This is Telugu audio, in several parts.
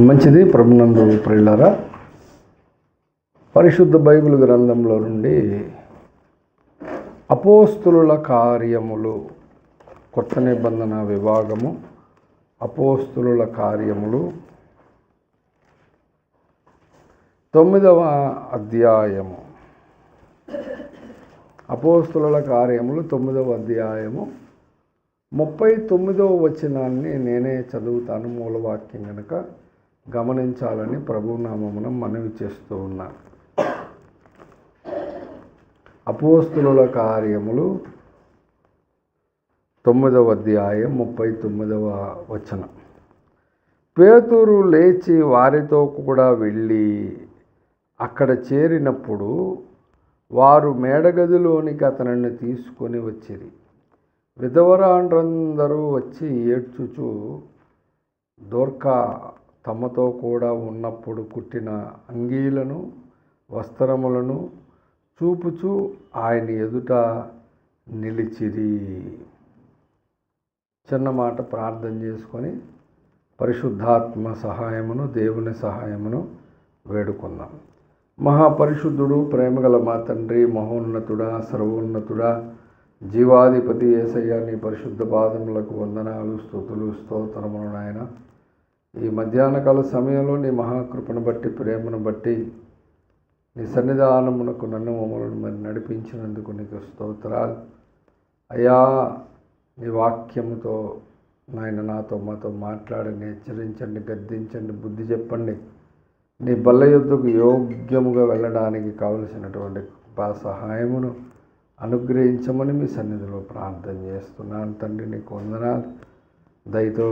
మంచిది. ప్రభునందు ప్రియులారా, పరిశుద్ధ బైబిల్ గ్రంథంలో నుండి అపోస్తులుల కార్యములు, కొత్త నిబంధన విభాగము, అపోస్తులుల కార్యములు 9వ అధ్యాయము. అపోస్తులుల కార్యములు 9వ అధ్యాయము 39వ వచనాన్ని నేనే చదువుతాను. మూలవాక్యం కనుక గమనించాలని ప్రభునామమున మనవి చేస్తూ ఉన్నాను. అపోస్తులుల కార్యములు 9వ అధ్యాయం 39వ వచనం. పేతురు లేచి వారితో కూడా వెళ్ళి అక్కడ చేరినప్పుడు వారు మేడగదిలోనికి అతనిని తీసుకొని వచ్చిరి. విధవరాండ్రందరూ వచ్చి ఏడ్చుచు దోర్కా తమతో కూడా ఉన్నప్పుడు కుట్టిన అంగీలను వస్త్రములను చూపుచు ఆయన ఎదుట నిలిచిరి. చిన్న మాట ప్రార్థన చేసుకొని పరిశుద్ధాత్మ సహాయమును, దేవుని సహాయమును వేడుకుందాం. మహాపరిశుద్ధుడు, ప్రేమగల మా తండ్రి, మహోన్నతుడా, సర్వోన్నతుడా, జీవాధిపతి యేసయ్య, నీ పరిశుద్ధ పాదములకు వందనాలు, స్తుతులు, స్తోత్రములు నాయన. ఈ మధ్యాహ్నకాల సమయంలో నీ మహాకృపను బట్టి, ప్రేమను బట్టి, నీ సన్నిధానమునకు నన్ను మమ్మల్ని మరి నడిపించినందుకు నీకు స్తోత్రాలు అయ్యా. నీ వాక్యముతో నాయన నాతో మాతో మాట్లాడండి, హెచ్చరించండి, గద్దించండి, బుద్ధి చెప్పండి. నీ బల్ల యొద్దకు యోగ్యముగా వెళ్ళడానికి కావలసినటువంటి సహాయమును అనుగ్రహించమని మీ సన్నిధిలో ప్రార్థన చేస్తున్నాను తండ్రి. నీకు వందనాలు. దయతో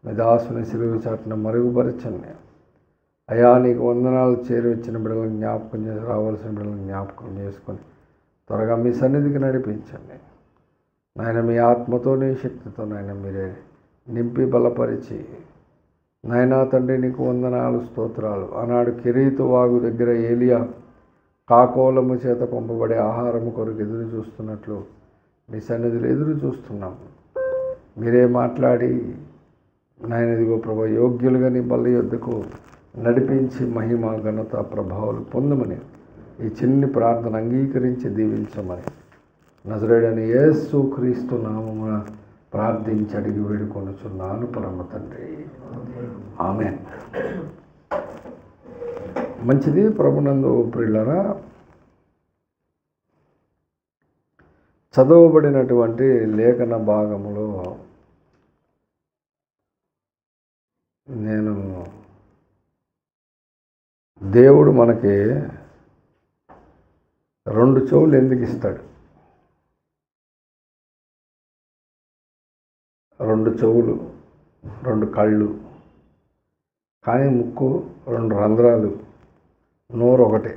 మీ దాసుని సిలువ చాటున మరుగుపరచండి అయ్యా. నీకు వందనాలు. చేరి వచ్చిన బిడ్డలను జ్ఞాపకం చేసి, రావాల్సిన బిడ్డలను జ్ఞాపకం చేసుకొని త్వరగా మీ సన్నిధికి నడిపించండి నాయన. మీ ఆత్మతో, నీ శక్తితో నాయన మీరే నింపి బలపరిచి నాయనా తండ్రి నీకు వందనాలు, స్తోత్రాలు. ఆనాడు కెరీతు వాగు దగ్గర ఏలియా కాకోలము చేత పంపబడే ఆహారము కొరకు ఎదురు చూస్తున్నట్లు నీ సన్నిధిలో ఎదురు చూస్తున్నాము. మీరే మాట్లాడి నాయన ఇదిగో ప్రభు యోగ్యులుగా నీ బల్ల యొద్దకు నడిపించి మహిమ, ఘనత, ప్రభావాలు పొందమని ఈ చిన్ని ప్రార్థన అంగీకరించి దీవించమని నజరేయుడైన యేసు క్రీస్తు నామమున ప్రార్థించి అడిగి వేడుకొనుచున్నాను పరమ తండ్రి, ఆమేన్. మంచిది. ప్రభునందు ప్రియులారా, చదవబడినటువంటి లేఖన భాగములో నేను దేవుడు మనకి 2 చెవులు ఎందుకు ఇస్తాడు? 2 చెవులు, 2 కళ్ళు, కానీ ముక్కు, 2 రంధ్రాలు, నోరు ఒకటే.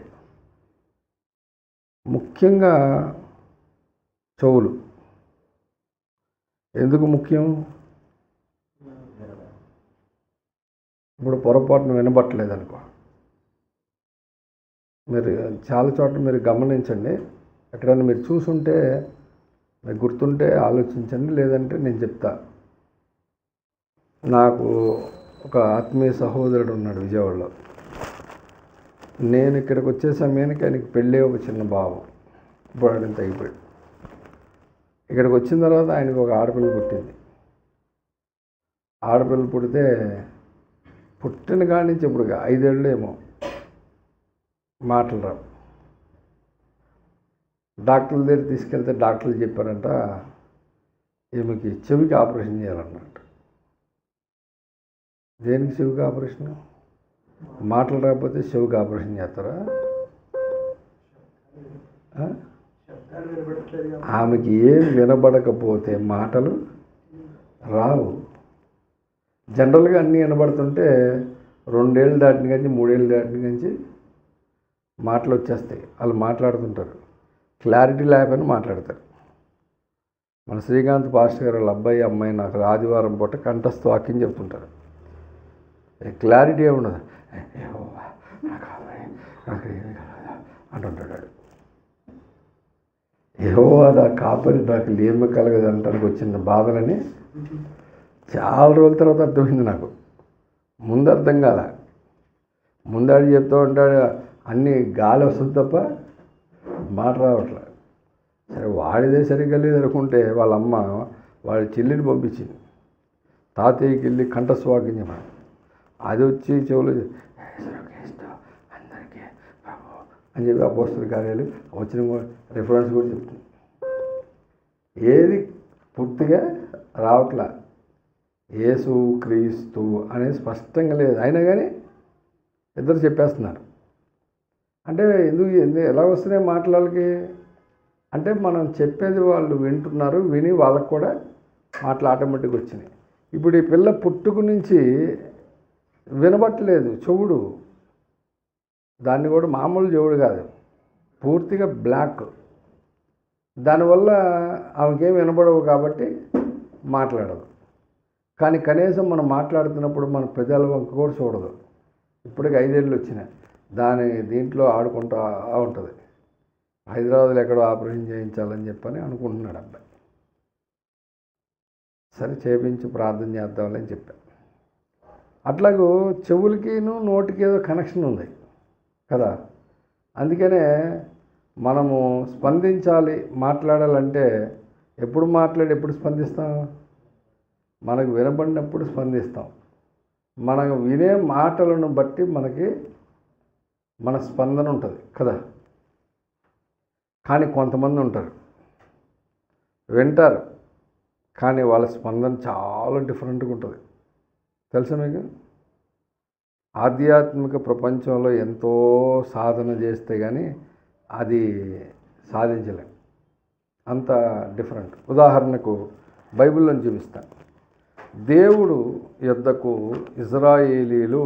ముఖ్యంగా చెవులు ఎందుకు ముఖ్యం? ఇప్పుడు పొరపాటున వినబట్టలేదనుకో, మీరు చాలా చోట్ల మీరు గమనించండి. ఎక్కడైనా మీరు చూసుంటే, మీకు గుర్తుంటే ఆలోచించండి, లేదంటే నేను చెప్తా. నాకు ఒక ఆత్మీయ సహోదరుడు ఉన్నాడు విజయవాడలో. నేను ఇక్కడికి వచ్చే సమయానికి ఆయనకి పెళ్ళి ఒక చిన్న భావం, ఇప్పుడు ఆయన తగ్గిపోయాడు. ఇక్కడికి వచ్చిన తర్వాత ఆయనకు ఒక ఆడపిల్ల పుట్టింది. ఆడపిల్ల పుడితే పుట్టిన కాడి నుంచి ఇప్పుడు 5 ఏళ్ళు ఏమో మాటలు రావు. డాక్టర్ల దగ్గర తీసుకెళ్తే డాక్టర్లు చెప్పారంట, ఈమెకి చెవికి ఆపరేషన్ చేయాలన్నట్టు. దేనికి చెవికి ఆపరేషన్? మాటలు రాకపోతే చెవికి ఆపరేషన్ చేస్తారా? ఆమెకి ఏం వినబడకపోతే మాటలు రావు. జనరల్గా అన్నీ వినబడుతుంటే 2 ఏళ్ళు దాటిన కంచి 3 ఏళ్ళు దాటిన కంచి మాటలు వచ్చేస్తాయి. వాళ్ళు మాట్లాడుతుంటారు, క్లారిటీ లేకపోయినా మాట్లాడతారు. మన శ్రీకాంత్ పాస్టర్ గారు వాళ్ళ అబ్బాయి, అమ్మాయి నాకు ఆదివారం పూట కంఠస్థ వాక్యం చెప్తుంటారు. క్లారిటీ ఏముండదు, అంటుంటాడు. యెహోవా నా కాపరి, నాకు లేమి కలగదు అంటానికి వచ్చిన బాధలని చాలా రోజుల తర్వాత అర్థమైంది నాకు. ముందు అర్థం కాల, ముందాడు చెప్తూ ఉంటాడు, అన్నీ గాలి వస్తుంది తప్ప మాట రావట్లే. సరే వాడిదే సరిగ్గా లేదు అనుకుంటే వాళ్ళ అమ్మ వాడి చెల్లిని పంపించింది, తాతయ్యకి వెళ్ళి కంఠస్వాగం చెప్పాను. అది వచ్చి చెవులు అందరికీ అని చెప్పి అపోస్తల కార్యాలు వచ్చిన రిఫరెన్స్ కూడా చెప్తుంది. ఏది పూర్తిగా రావట్లా, యేసు క్రీస్తు అనేది స్పష్టంగా లేదు. అయినా కానీ ఇద్దరు చెప్పేస్తున్నారు. అంటే ఎందుకు ఎలా వస్తున్నాయి మాటలకి అంటే మనం చెప్పేది వాళ్ళు వింటున్నారు, విని వాళ్ళకు కూడా మాటలు ఆటోమేటిక్గా వచ్చినాయి. ఇప్పుడు ఈ పిల్ల పుట్టుకు నుంచి వినబట్టలేదు, చెవుడు. దాన్ని కూడా మామూలు చెవుడు కాదు, పూర్తిగా బ్లాక్. దానివల్ల ఆమెకేం వినబడవు కాబట్టి మాట్లాడదు. కానీ కనీసం మనం మాట్లాడుతున్నప్పుడు మన పెదాల వంక కూడా చూడదు. ఇప్పటికి 5 ఏళ్ళు వచ్చినాయి, దీంట్లో ఆడుకుంటూ ఉంటుంది. హైదరాబాద్లో ఎక్కడో ఆపరేషన్ చేయించాలని చెప్పని అనుకుంటున్నాడు అబ్బాయి. సరే చేయించి ప్రార్థన చేద్దామని చెప్పాను. అట్లాగూ చెవులకిను నోటికి ఏదో కనెక్షన్ ఉంది కదా. అందుకనే మనము స్పందించాలి, మాట్లాడాలంటే ఎప్పుడు స్పందిస్తాం? మనకు వినబడినప్పుడు స్పందిస్తాం. మనకు వినే మాటలను బట్టి మన స్పందన ఉంటుంది కదా. కానీ కొంతమంది ఉంటారు, వింటారు కానీ వాళ్ళ స్పందన చాలా డిఫరెంట్గా ఉంటుంది. తెలుసా మీకు? ఆధ్యాత్మిక ప్రపంచంలో ఎంతో సాధన చేస్తే కానీ అది సాధించలేం, అంత డిఫరెంట్. ఉదాహరణకు బైబిల్లో చూపిస్తాను. దేవుడు యొద్దకు ఇజ్రాయేలీలు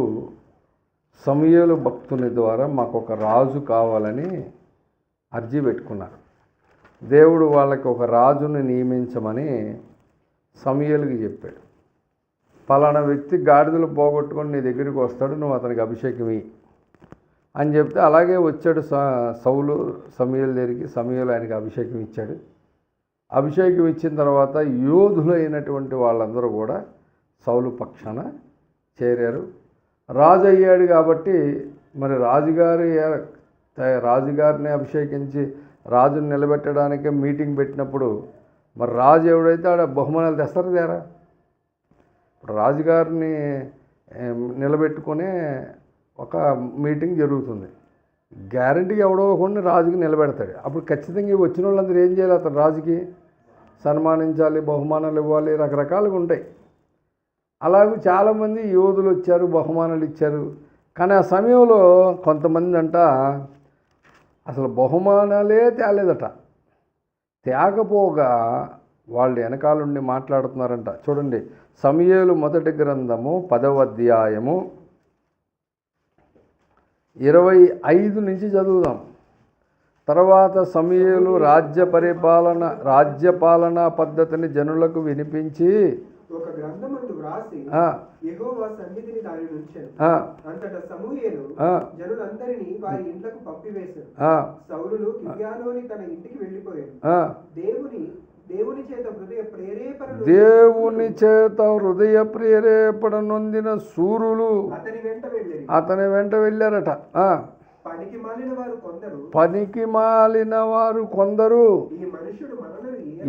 సమూయేలు భక్తుని ద్వారా మాకు ఒక రాజు కావాలని అర్జీ పెట్టుకున్నారు. దేవుడు వాళ్ళకి ఒక రాజుని నియమించమని సమూయేలుకి చెప్పాడు. పలానా వ్యక్తి గాడిదలు పోగొట్టుకొని నీ దగ్గరికి వస్తాడు, నువ్వు అతనికి అభిషేకం ఇయ్యి అని చెప్తే అలాగే వచ్చాడు సౌలు సమూయేలు దగ్గరికి. సమూయేలు ఆయనకి అభిషేకం ఇచ్చాడు. అభిషేకం ఇచ్చిన తర్వాత యోధులైనటువంటి వాళ్ళందరూ కూడా సౌలు పక్షాన చేరారు. రాజు అయ్యాడు కాబట్టి మరి రాజుగారిని అభిషేకించి రాజుని నిలబెట్టడానికే మీటింగ్ పెట్టినప్పుడు మరి రాజు ఎవడైతే ఆడ బహుమానాలు తెస్తారు తేరా. ఇప్పుడు రాజుగారిని నిలబెట్టుకునే ఒక మీటింగ్ జరుగుతుంది. గ్యారంటీగా ఎవడో కొన్ని రాజుకి నిలబెడతాడు. అప్పుడు ఖచ్చితంగా వచ్చిన వాళ్ళందరూ ఏం చేయాలి? అతను రాజుకి సన్మానించాలి, బహుమానాలు ఇవ్వాలి, రకరకాలుగా ఉంటాయి. అలాగే చాలామంది యోధులు వచ్చారు, బహుమానాలు ఇచ్చారు. కానీ ఆ సమయంలో కొంతమంది అసలు బహుమానాలే తేలేదట. తేకపోగా వాళ్ళు వెనకాలండి మాట్లాడుతున్నారంట. చూడండి, సమూయేలు మొదటి గ్రంథము 10వ అధ్యాయము 25 నుంచి చదువుదాం. తర్వాత సమూయేలు రాజ్యపాలన పద్ధతిని జనులకు వినిపించి ఒక గ్రంథమందు వ్రాసి యెహోవా సన్నిధిని దాని నుంచెను. అంతటా సమూయేలు జనులందరినీ వారి ఇంట్లకు పంపివేశారు. సౌలును గిబ్యాలోని తన ఇంటికి వెళ్ళిపోయాడు. దేవుని చేత హృదయ ప్రేరేపణ నొందిన శూరులు అతని వెంట వెళ్ళారట. పనికి మాలిన వారు కొందరు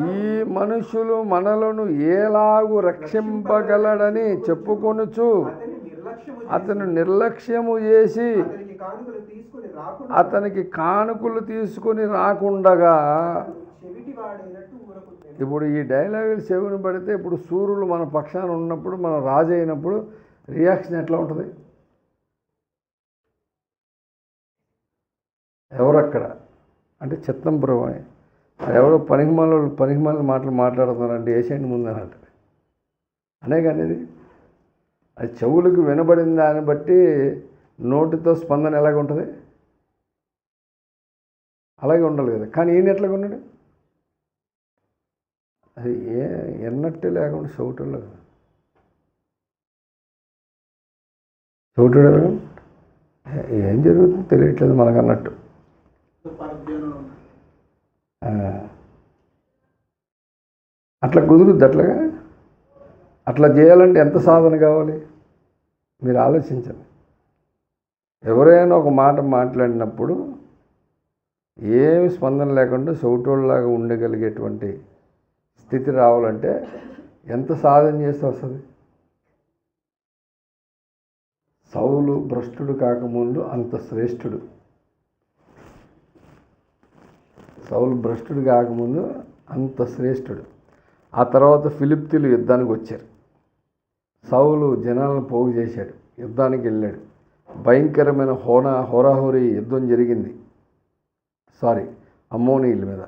ఈ మనుషులు మనలను ఏలాగు రక్షింపగలడని చెప్పుకొనుచు అతను నిర్లక్ష్యము చేసి అతనికి కానుకలు తీసుకొని రాకుండగా. ఇప్పుడు ఈ డైలాగులు చెవిని పడితే ఇప్పుడు సూర్యులు మన పక్షాన ఉన్నప్పుడు, మనం రాజు అయినప్పుడు రియాక్షన్ ఎట్లా ఉంటుంది? ఎవరక్కడ అంటే చిత్తంపురం ఎవరో పనికిమాల మాటలు మాట్లాడుతున్నారంటే ఏషియంట్ ముందనంట అనే. కానీ అది చెవులకు వినబడిన దాన్ని బట్టి నోటితో స్పందన ఎలాగ ఉంటుంది? అలాగే ఉండాలి కదా. కానీ ఈయన ఎట్లాగ ఉన్నాడు? అది ఎన్నట్టే లేకుండా చౌటులో ఏం జరుగుతుందో తెలియట్లేదు మనకన్నట్టు. అట్లా కుదురుద్ది. అట్లా చేయాలంటే ఎంత సాధన కావాలి? మీరు ఆలోచించండి. ఎవరైనా ఒక మాట మాట్లాడినప్పుడు ఏమి స్పందన లేకుండా చెవిటోళ్ళలాగా ఉండగలిగేటువంటి స్థితి రావాలంటే ఎంత సాధన చేస్తే వస్తుంది? సౌలు భ్రష్టుడు కాకముందు అంత శ్రేష్ఠుడు. సౌలు భ్రష్టుడు కాకముందు అంత శ్రేష్ఠుడు. ఆ తర్వాత ఫిలిప్తీలు యుద్ధానికి వచ్చారు. సౌలు జనాలను పోగు చేశాడు, యుద్ధానికి వెళ్ళాడు. భయంకరమైన హోరాహోరీ యుద్ధం జరిగింది. అమ్మోనీయుల మీద.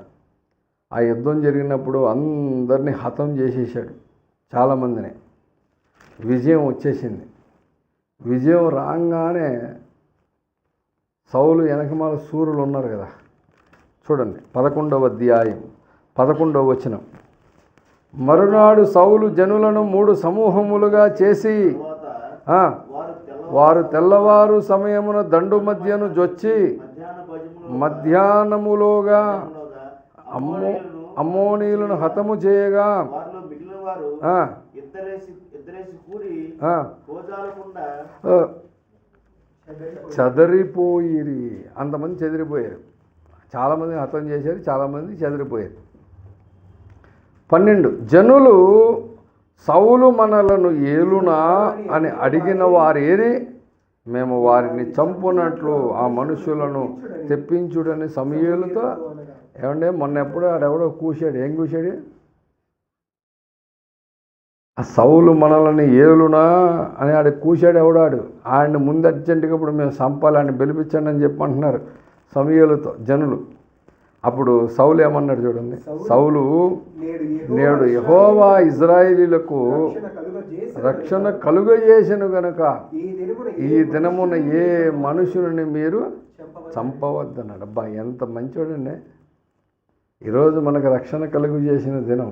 ఆ యుద్ధం జరిగినప్పుడు అందరినీ హతం చేసేసాడు, చాలామందిని. విజయం వచ్చేసింది. విజయం రాగానే సౌలు వెనకమాల సూర్యులు ఉన్నారు కదా, చూడండి 11వ అధ్యాయం 11వ వచనం. మరునాడు సౌలు జనులను 3 సమూహములుగా చేసి వారు తెల్లవారు సమయమున దండు మధ్యను జొచ్చి మధ్యాహ్నములోగా అమ్మోనీయులను హతము చేయగా చెదరిపోయిరి. అంతమంది చెదిరిపోయారు. చాలామంది హతం చేశారు, చాలామంది చెదిరిపోయారు. 12 జనులు సౌలు మనలను ఏలునా అని అడిగిన వారేరి మేము వారిని చంపునట్లు ఆ మనుషులను తెప్పించుడని సమూయేలుతో. ఏమంటే మొన్న ఎప్పుడు ఆడెవడో కూశాడు. ఏం కూశాడు? ఆ సౌలు మనల్ని ఏలునా అని ఆడ కూశాడు ఎవడాడు. ఆయన్ని ముందు అర్జెంటుగా ఇప్పుడు మేము చంపాలి, ఆయన బెలిపించండి అని చెప్పి అంటున్నారు సమూయేలుతో జనులు. అప్పుడు సౌలు ఏమన్నాడు చూడండి. సౌలు నేడు యెహోవా ఇజ్రాయేలీలకు రక్షణ కలుగజేసెను గనుక ఈ దినమున ఏ మనుషుని మీరు చంపవద్దన్నాడు. అబ్బా ఎంత మంచోడండి. ఈరోజు మనకు రక్షణ కలుగు చేసిన దినం.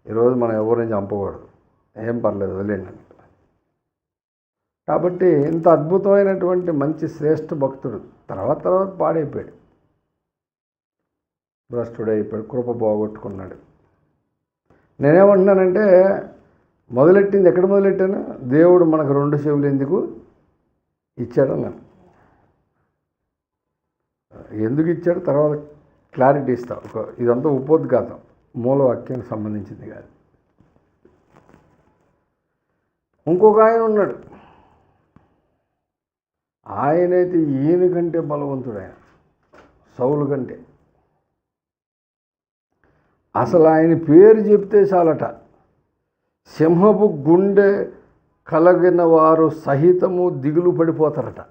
ఈరోజు మనం ఎవరిని చంపకూడదు, ఏం పర్లేదు వదిలేండి. కాబట్టి ఇంత అద్భుతమైనటువంటి మంచి శ్రేష్ఠ భక్తుడు తర్వాత పాడైపోయాడు, భ్రష్టుడైపోయాడు, కృప పోగొట్టుకున్నాడు. నేనేమంటున్నానంటే మొదలెట్టింది ఎక్కడ మొదలెట్టాను? దేవుడు మనకు 2 చెవులు ఎందుకు ఇచ్చాడన్నాను. ఎందుకు ఇచ్చాడు తర్వాత క్లారిటీ ఇస్తా. ఇదంతా ఉపోద్ఘాతం, మూలవాక్యానికి సంబంధించింది కాదు. ఇంకొక ఆయన ఉన్నాడు. ఆయనైతే ఈయన కంటే బలవంతుడు. ఆయన సౌలు కంటే. అసలు ఆయన పేరు చెప్తే చాలట సింహపు గుండె కలిగిన వారు సహితము దిగులు పడిపోతారట.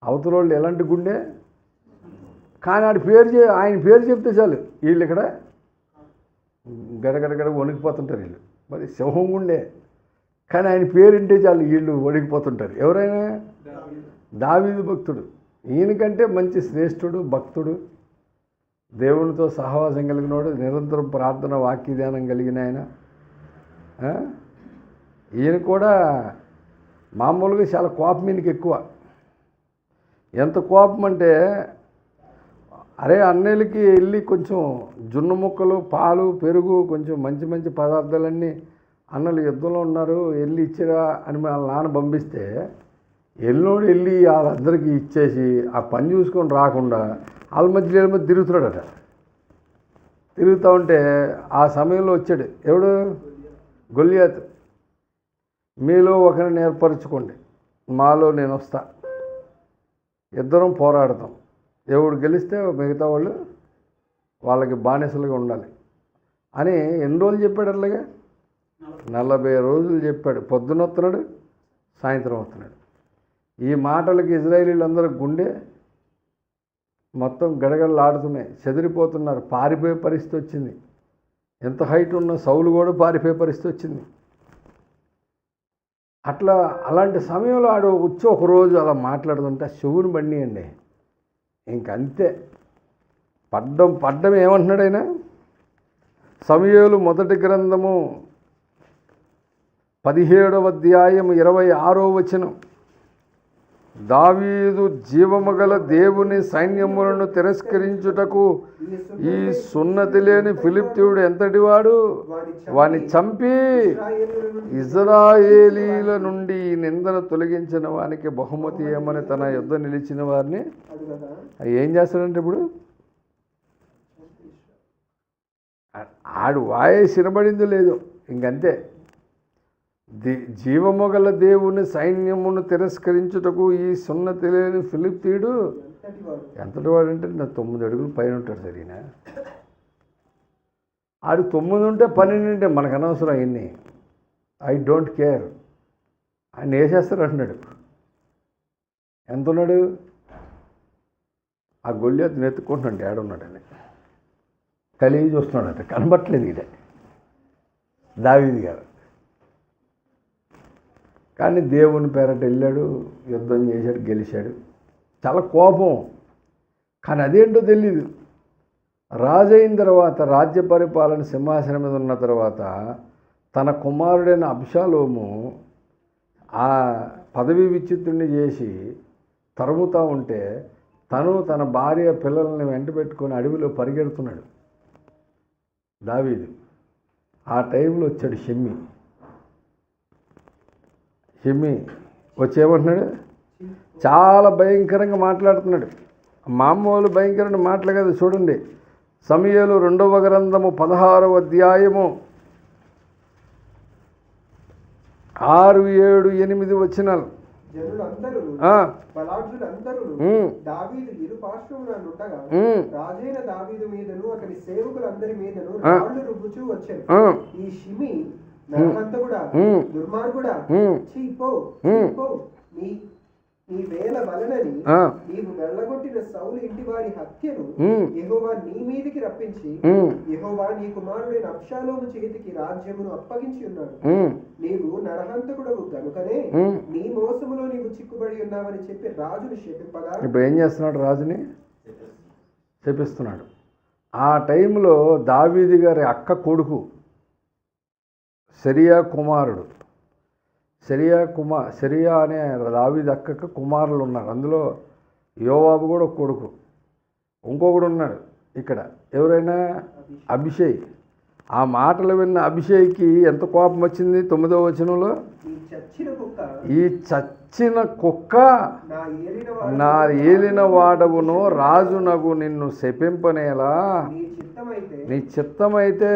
అవతల వాళ్ళు ఎలాంటి గుండె, కానీ ఆయన పేరు చెప్తే చాలు వీళ్ళు ఇక్కడ గడగడగడ వణికిపోతుంటారు. వీళ్ళు మరి సింహం గుండె, కానీ ఆయన పేరుంటే చాలు వీళ్ళు వణికిపోతుంటారు. ఎవరైనా దావీదు భక్తుడు. ఈయనకంటే మంచి శ్రేష్ఠుడు, భక్తుడు, దేవునితో సహవాసం కలిగినవాడు, నిరంతరం ప్రార్థన వాక్యధ్యానం కలిగిన ఆయన. ఈయన కూడా మామూలుగా చాలా కోపం ఈయనకి ఎక్కువ. ఎంత కోపం అంటే అరే అన్నయ్యలకి వెళ్ళి కొంచెం జున్ను ముక్కలు, పాలు, పెరుగు, కొంచెం మంచి మంచి పదార్థాలన్నీ అన్నలు యుద్ధంలో ఉన్నారు వెళ్ళి ఇచ్చిరా అని వాళ్ళ నాన్న పంపిస్తే ఎల్లోడు వెళ్ళి వాళ్ళందరికీ ఇచ్చేసి ఆ పని చూసుకొని రాకుండా వాళ్ళ మధ్య తిరుగుతున్నాడట. తిరుగుతూ ఉంటే ఆ సమయంలో వచ్చాడు ఎవడు? గొల్లియాతు. మీలో ఒకరిని ఏర్పరచుకోండి, మాలో నేను వస్తా, ఇద్దరం పోరాడతాం, ఎవడు గెలిస్తే మిగతా వాళ్ళు వాళ్ళకి బానిసలుగా ఉండాలి అని ఎన్ని రోజులు చెప్పాడు? అలాగే 40 రోజులు చెప్పాడు. పొద్దున వస్తున్నాడు, సాయంత్రం వస్తున్నాడు. ఈ మాటలకి ఇజ్రాయేలీలందరూ గుండె మొత్తం గడగడలాడుతున్నాయి, చెదిరిపోతున్నారు, పారిపోయే పరిస్థితి వచ్చింది. ఎంత హైట్ ఉన్న సౌలు కూడా పారిపోయే పరిస్థితి వచ్చింది. అలాంటి సమయంలో ఆడు వచ్చి ఒకరోజు అలా మాట్లాడుతుంటే చెవుని బండియండి ఇంకంతే. పడ్డం ఏమంటున్నాడు ఆయన? సమూయేలు మొదటి గ్రంథము 17వ అధ్యాయం 26వ వచనం. దావీదు జీవము గల దేవుని సైన్యములను తిరస్కరించుటకు ఈ సున్నతి లేని ఫిలిప్తీయుడు ఎంతటివాడు, వాని చంపి ఇజ్రాయేలీల నుండి ఈ నిందను తొలగించిన వానికి బహుమతి ఏమని తన యుద్ధ నిలిచిన వారిని ఏం చేస్తాడంటే ఇప్పుడు ఆడు వాయిస్ వినబడింది లేదు, ఇంకంతే. జీవము గల దేవుని సైన్యమును తిరస్కరించుటకు ఈ సున్నతి లేని ఫిలిప్తీయుడు ఎంతటి వాడంటే నా 9 అడుగులు పైన ఉంటాడు. సరినా ఆడు 9 ఉంటే 12 ఉంటే మనకు అనవసరం అయింది. ఐ డోంట్ కేర్, ఆయన వేసేస్తారు అంటున్నాడు. ఎంత ఉన్నాడు ఆ గొల్లియతను ఎత్తుకుంటున్నాడు, ఏడున్నాడని కలిగి చూస్తున్నాడట, కనబట్టలేదు ఇదే దావీదు గారు. కానీ దేవుని పేరట వెళ్ళాడు, యుద్ధం చేశాడు, గెలిచాడు. చాలా కోపం, కానీ అదేంటో తెలీదు. రాజు అయిన తర్వాత, రాజ్య పరిపాలన సింహాసనం మీద ఉన్న తర్వాత తన కుమారుడైన అబ్షాలోము ఆ పదవి విచ్యుతుణ్ణి చేసి తరుముతూ ఉంటే తను తన భార్య పిల్లల్ని వెంట పెట్టుకొని అడవిలో పరిగెడుతున్నాడు దావీదు. ఆ టైంలో వచ్చాడు షిమ్మి వచ్చేమంటున్నాడు, చాలా భయంకరంగా మాట్లాడుతున్నాడు. మామూలు భయంకరమైన మాటలు కదా. చూడండి, సమూయేలు 2వ గ్రంథము 16వ అధ్యాయము 6, 7, 8 వచనాలు. జనులందరూ బలాఢ్యులందరూ దావీదు ఇరు పార్శ్వమున నుండగా రాజైన దావీదు మీదను అతని సేవకులందరి మీదను రాళ్ళు రుబ్బుచూ వచ్చారు. ఈ షిమి నరహంతకుడా, దుర్మార్గుడా, చీపో నీ వేల వలనని నీవు వెళ్ళగొట్టిన సౌలు ఇంటి వారి హత్యను యెహోవా నీ మీదికి రప్పించి యెహోవా నీ కుమారుడైన అబ్షాలోము చేతికి రాజ్యమును అప్పగించి ఉన్నాడు. నీవు నరహంతకుడవు గనుకనే నీ మోసములో నీవు చిక్కుబడి ఉన్నావని చెప్పి రాజును శపింపగా, ఇప్పుడు ఏం చేస్తున్నాడు, రాజుని శపిస్తున్నాడు. ఆ టైంలో దావీదు గారి అక్క కొడుకు సెరియా కుమారుడు, సెరియా అనే దావీదు అక్కకు కుమారులు ఉన్నారు. అందులో యోవాబు కూడా ఒక కొడుకు, ఇంకొకడు ఉన్నాడు ఇక్కడ. ఎవరైనా అభిషేక్. ఆ మాటలు విన్న అభిషేక్కి ఎంత కోపం వచ్చింది 9వ వచనంలో, ఈ చచ్చిన కుక్క నా ఏలిన వాడవును రాజునగు నిన్ను శపింపనేలా, నీ చిత్తమైతే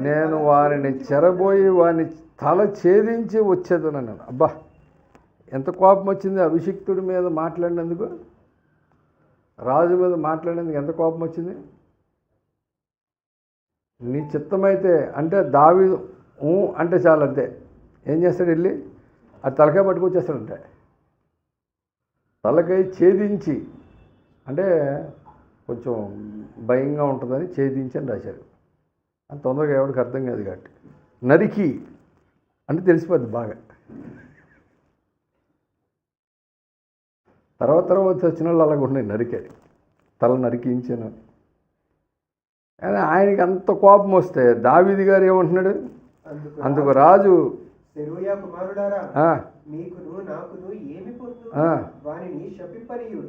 నేను వారిని చెరబోయి వారిని తల ఛేదించి వచ్చేదనను. అబ్బా, ఎంత కోపం వచ్చింది అభిషిక్తుడి మీద మాట్లాడినందుకు, రాజు మీద మాట్లాడినందుకు ఎంత కోపం వచ్చింది. నీ చిత్తమైతే అంటే దావీదు అంటే చాలు, అంతే. ఏం చేస్తాడు, వెళ్ళి అది తలకాయ పట్టుకొచ్చేస్తాడంటే, తలకాయ ఛేదించి, అంటే కొంచెం భయంగా ఉంటుందని ఛేదించి అని రాశారు. అంత తొందరగా ఎవరికి అర్థం కాదు కాబట్టి నరికి అంటే తెలిసిపోద్ది బాగా. తర్వాత వచ్చిన వాళ్ళు అలాగ ఉన్నాయి, నరికాడు, తల నరికించాను. కానీ ఆయనకి అంత కోపం వస్తే దావీదు గారు ఏమంటున్నాడు, అందుకు రాజు, సెరూయా కుమారుడారా, నీకును నాకును ఏమి పొందు, వానిని శపింపనీయుడు.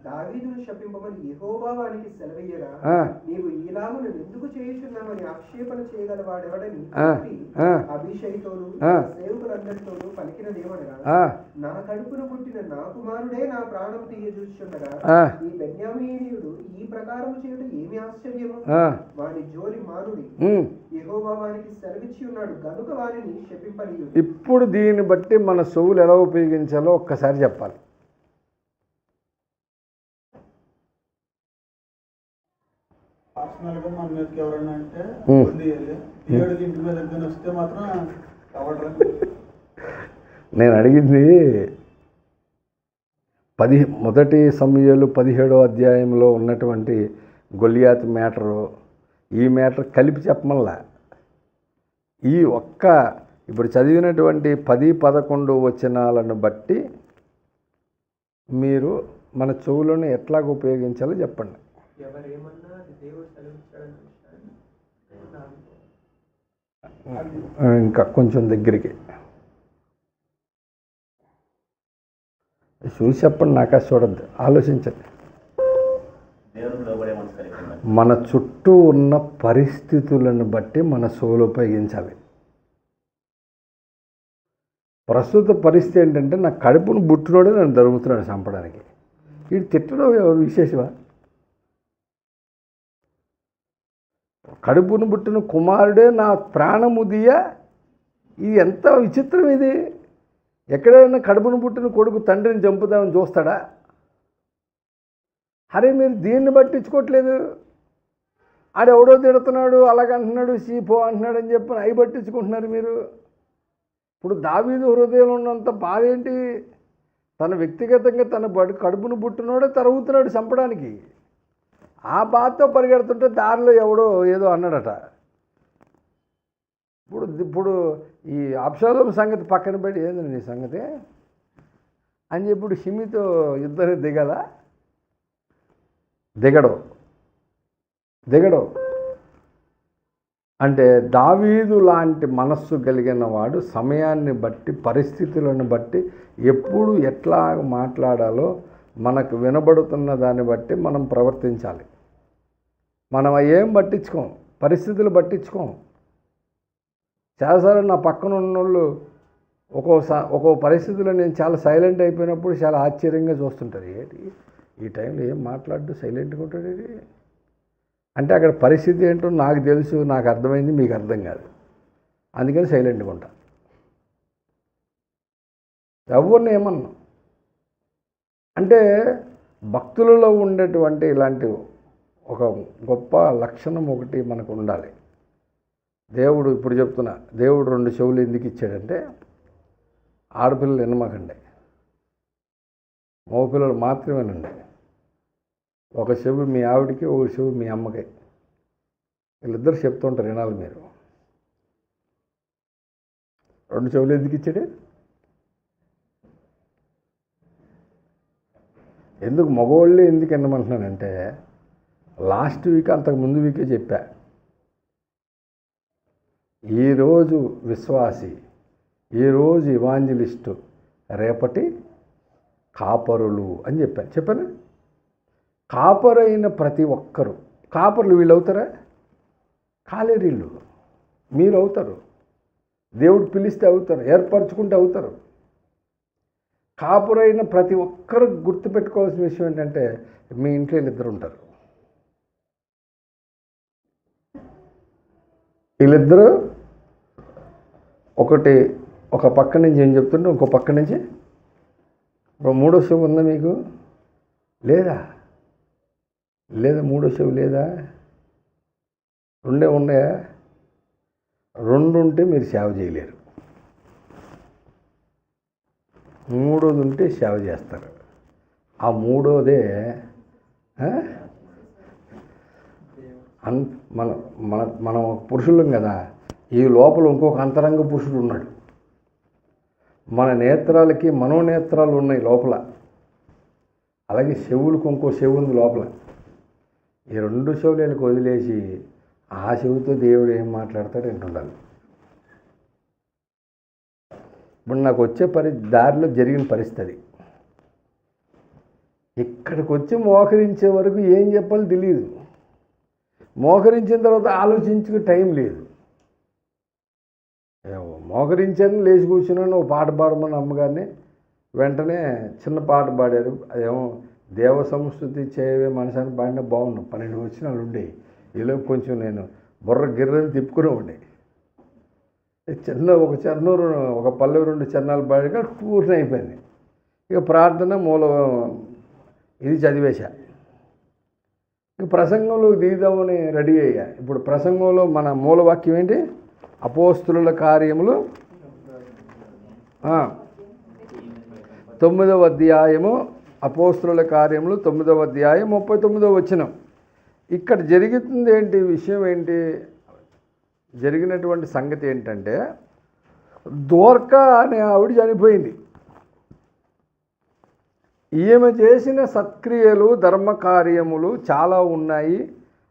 దావీదును శపింపమని యెహోవా వానికి సెలవయ్యరా, నీవు ఈలాగును ఎందుకు చేయుచున్నావని ఆక్షేపణ చేయగల వాడెవడని అభిషేక్తోను సేవకులందరితోనూ పలికినదేమనగా, నా కడుపున పుట్టిన నా కుమారుడే నా ప్రాణం తీయజూచుచుండగా ఈ బెన్యామీనీయుడు ఈ ప్రకారం చేయడం ఏమి ఆశ్చర్యము, వాని జోలి మానుడి, యెహోవా వానికి సెలవిచ్చి ఉన్నాడు గనుక వారిని శపింపనీయుడు. ఇప్పుడు దీన్ని బట్టి మన సొవులు ఎలా ఉపయోగించాలో ఒక్కసారి చెప్పాలి. పర్సనల్గా మన మీదకి ఎవరైనా అంటే ఇంటి మీద వస్తే మాత్రం నేను అడిగింది మొదటి సమూయేలు 17వ అధ్యాయంలో ఉన్నటువంటి గొల్లియాత్ మ్యాటరు, ఈ మ్యాటర్ కలిపి చెప్పమల్లా. ఈ ఇప్పుడు చదివినటువంటి 10, 11 వచనాలను బట్టి మీరు మన చెవులను ఎట్లాగ ఉపయోగించాలో చెప్పండి. ఇంకా కొంచెం దగ్గరికి. చూసి చెప్పండి, నాకా చూడద్దు, ఆలోచించండి. మన చుట్టూ ఉన్న పరిస్థితులను బట్టి మన సోలు ఉపయోగించాలి. ప్రస్తుత పరిస్థితి ఏంటంటే నా కడుపును బుట్టులోనే నన్ను దొరుకుతున్నాడు చంపడానికి. వీడు తిట్టడం ఎవరు విశేషమా? కడుపును బుట్టిన కుమారుడే నా ప్రాణముదియ. ఇది ఎంత విచిత్రం ఇది! ఎక్కడైనా కడుపును పుట్టిన కొడుకు తండ్రిని చంపుతామని చూస్తాడా? అరే మీరు దీన్ని పట్టించుకోవట్లేదు. ఆడెవడో తిడుతున్నాడు, అలాగంటున్నాడు, సీపో అంటున్నాడు అని చెప్పి అవి పట్టించుకుంటున్నారు మీరు. ఇప్పుడు దావీదు హృదయంలో ఉన్నంత బాధ ఏంటి? తన వ్యక్తిగతంగా తన కడుపును పుట్టినోడే తరుగుతున్నాడు చంపడానికి. ఆ బాధతో పరిగెడుతుంటే దారిలో ఎవడో ఏదో అన్నాడట. ఇప్పుడు ఈ అబ్షాలోము సంగతి పక్కన పెట్టి, ఏందండి నీ సంగతి అని చెప్పి ఇప్పుడు షిమితో యుద్ధానికి దిగడు. అంటే దావీదు లాంటి మనస్సు కలిగిన వాడు సమయాన్ని బట్టి, పరిస్థితులను బట్టి ఎప్పుడు ఎట్లా మాట్లాడాలో మనకు వినబడుతున్న దాన్ని బట్టి మనం ప్రవర్తించాలి. మనం ఏం పట్టించుకోం, పరిస్థితులు పట్టించుకోం. చాలాసార్లు నా పక్కన ఉన్నోళ్ళు ఒక్కో పరిస్థితుల్లో నేను చాలా సైలెంట్ అయిపోయినప్పుడు చాలా ఆశ్చర్యంగా చూస్తుంటారు. ఏంటి ఈ టైంలో ఏం మాట్లాడు సైలెంట్గా ఉంటాడు ఇది అంటే, అక్కడ పరిస్థితి ఏంటో నాకు తెలుసు, నాకు అర్థమైంది, మీకు అర్థం కాదు, అందుకని సైలెంట్గా ఉంటా. ఎవరిని ఏమన్నా అంటే భక్తులలో ఉండేటువంటి ఇలాంటి ఒక గొప్ప లక్షణం ఒకటి మనకు ఉండాలి. దేవుడు ఇప్పుడు చెప్తున్నా, దేవుడు 2 చెవులు ఎందుకు ఇచ్చాడంటే, ఆడపిల్లలు వినమాకండి, మగపిల్లలు మాత్రమేనండి. ఒక చెవు మీ ఆవిడికి, ఒక చెవు మీ అమ్మకి. వీళ్ళిద్దరు చెప్తుంటారు, వినాలి మీరు. 2 చెవులు ఎందుకు ఇచ్చాడు? ఎందుకు మగవాళ్ళు ఎందుకు వినమంటున్నానంటే, లాస్ట్ వీక్ అంతకు ముందు వీకే చెప్పా, ఈరోజు విశ్వాసి, ఈరోజు ఇవాంజలిస్టు, రేపటి కాపరులు అని చెప్పాను. కాపరైన ప్రతి ఒక్కరు కాపరులు. వీళ్ళు అవుతారా? కాలేరు. వీళ్ళు మీరు అవుతారు. దేవుడు పిలిస్తే అవుతారు, ఏర్పరచుకుంటే అవుతారు. కాపరైన ప్రతి ఒక్కరు గుర్తుపెట్టుకోవాల్సిన విషయం ఏంటంటే, మీ ఇంట్లో వీళ్ళిద్దరు ఉంటారు. వీళ్ళిద్దరూ ఒక పక్క నుంచి ఏం చెప్తుంటే, ఇంకో పక్క నుంచి మూడో చెవు ఉందా మీకు? లేదా మూడో చెవు లేదా? 2 ఉన్నాయా? 2 ఉంటే మీరు సేవ చేయలేరు, 3వది ఉంటే సేవ చేస్తారు. ఆ 3వదే మనం పురుషులం కదా, ఈ లోపల ఇంకొక అంతరంగ పురుషుడు ఉన్నాడు. మన నేత్రాలకి మనోనేత్రాలు ఉన్నాయి లోపల, అలాగే చెవులకు ఇంకో చెవు ఉంది లోపల. ఈ 2 చెవులకు వదిలేసి ఆ చెవుతో దేవుడు ఏం మాట్లాడతాడు వింటుండాలి. ఇప్పుడు నాకు వచ్చే దారిలో జరిగిన పరిస్థితి, ఇక్కడికి వచ్చి మోకరించే వరకు ఏం చెప్పాలో తెలియదు. మోకరించిన తర్వాత ఆలోచించుకు టైం లేదు. మోకరించాను, లేచి కూర్చున్నాను, ఒక పాట పాడమని అమ్మగారిని, వెంటనే చిన్న పాట పాడారు. అదేమో దేవ సంస్కృతి చేయవే మనసాన్ని పాడినా బాగున్నాను. 12 వచనాలు ఉండేవి. ఈలో కొంచెం నేను బుర్ర గిర్రని తిప్పుకునే ఉండే. ఒక చరణం, ఒక పల్లె 2 చరణాలు పాడిగా పూర్తి అయిపోయింది. ఇక ప్రార్థన ఇది చదివేశా. ఇక ప్రసంగంలో దిగుదామని రెడీ అయ్యా. ఇప్పుడు ప్రసంగంలో మన మూలవాక్యం ఏంటి? అపోస్తుల కార్యములు 9వ అధ్యాయము, అపోస్తుల కార్యములు 9వ అధ్యాయం 39వ వచనం. ఇక్కడ జరుగుతుంది ఏంటి, విషయం ఏంటి, జరిగినటువంటి సంగతి ఏంటంటే, దోర్కా అనే ఆవిడ చనిపోయింది. ఈమె చేసిన సత్క్రియలు, ధర్మకార్యములు చాలా ఉన్నాయి.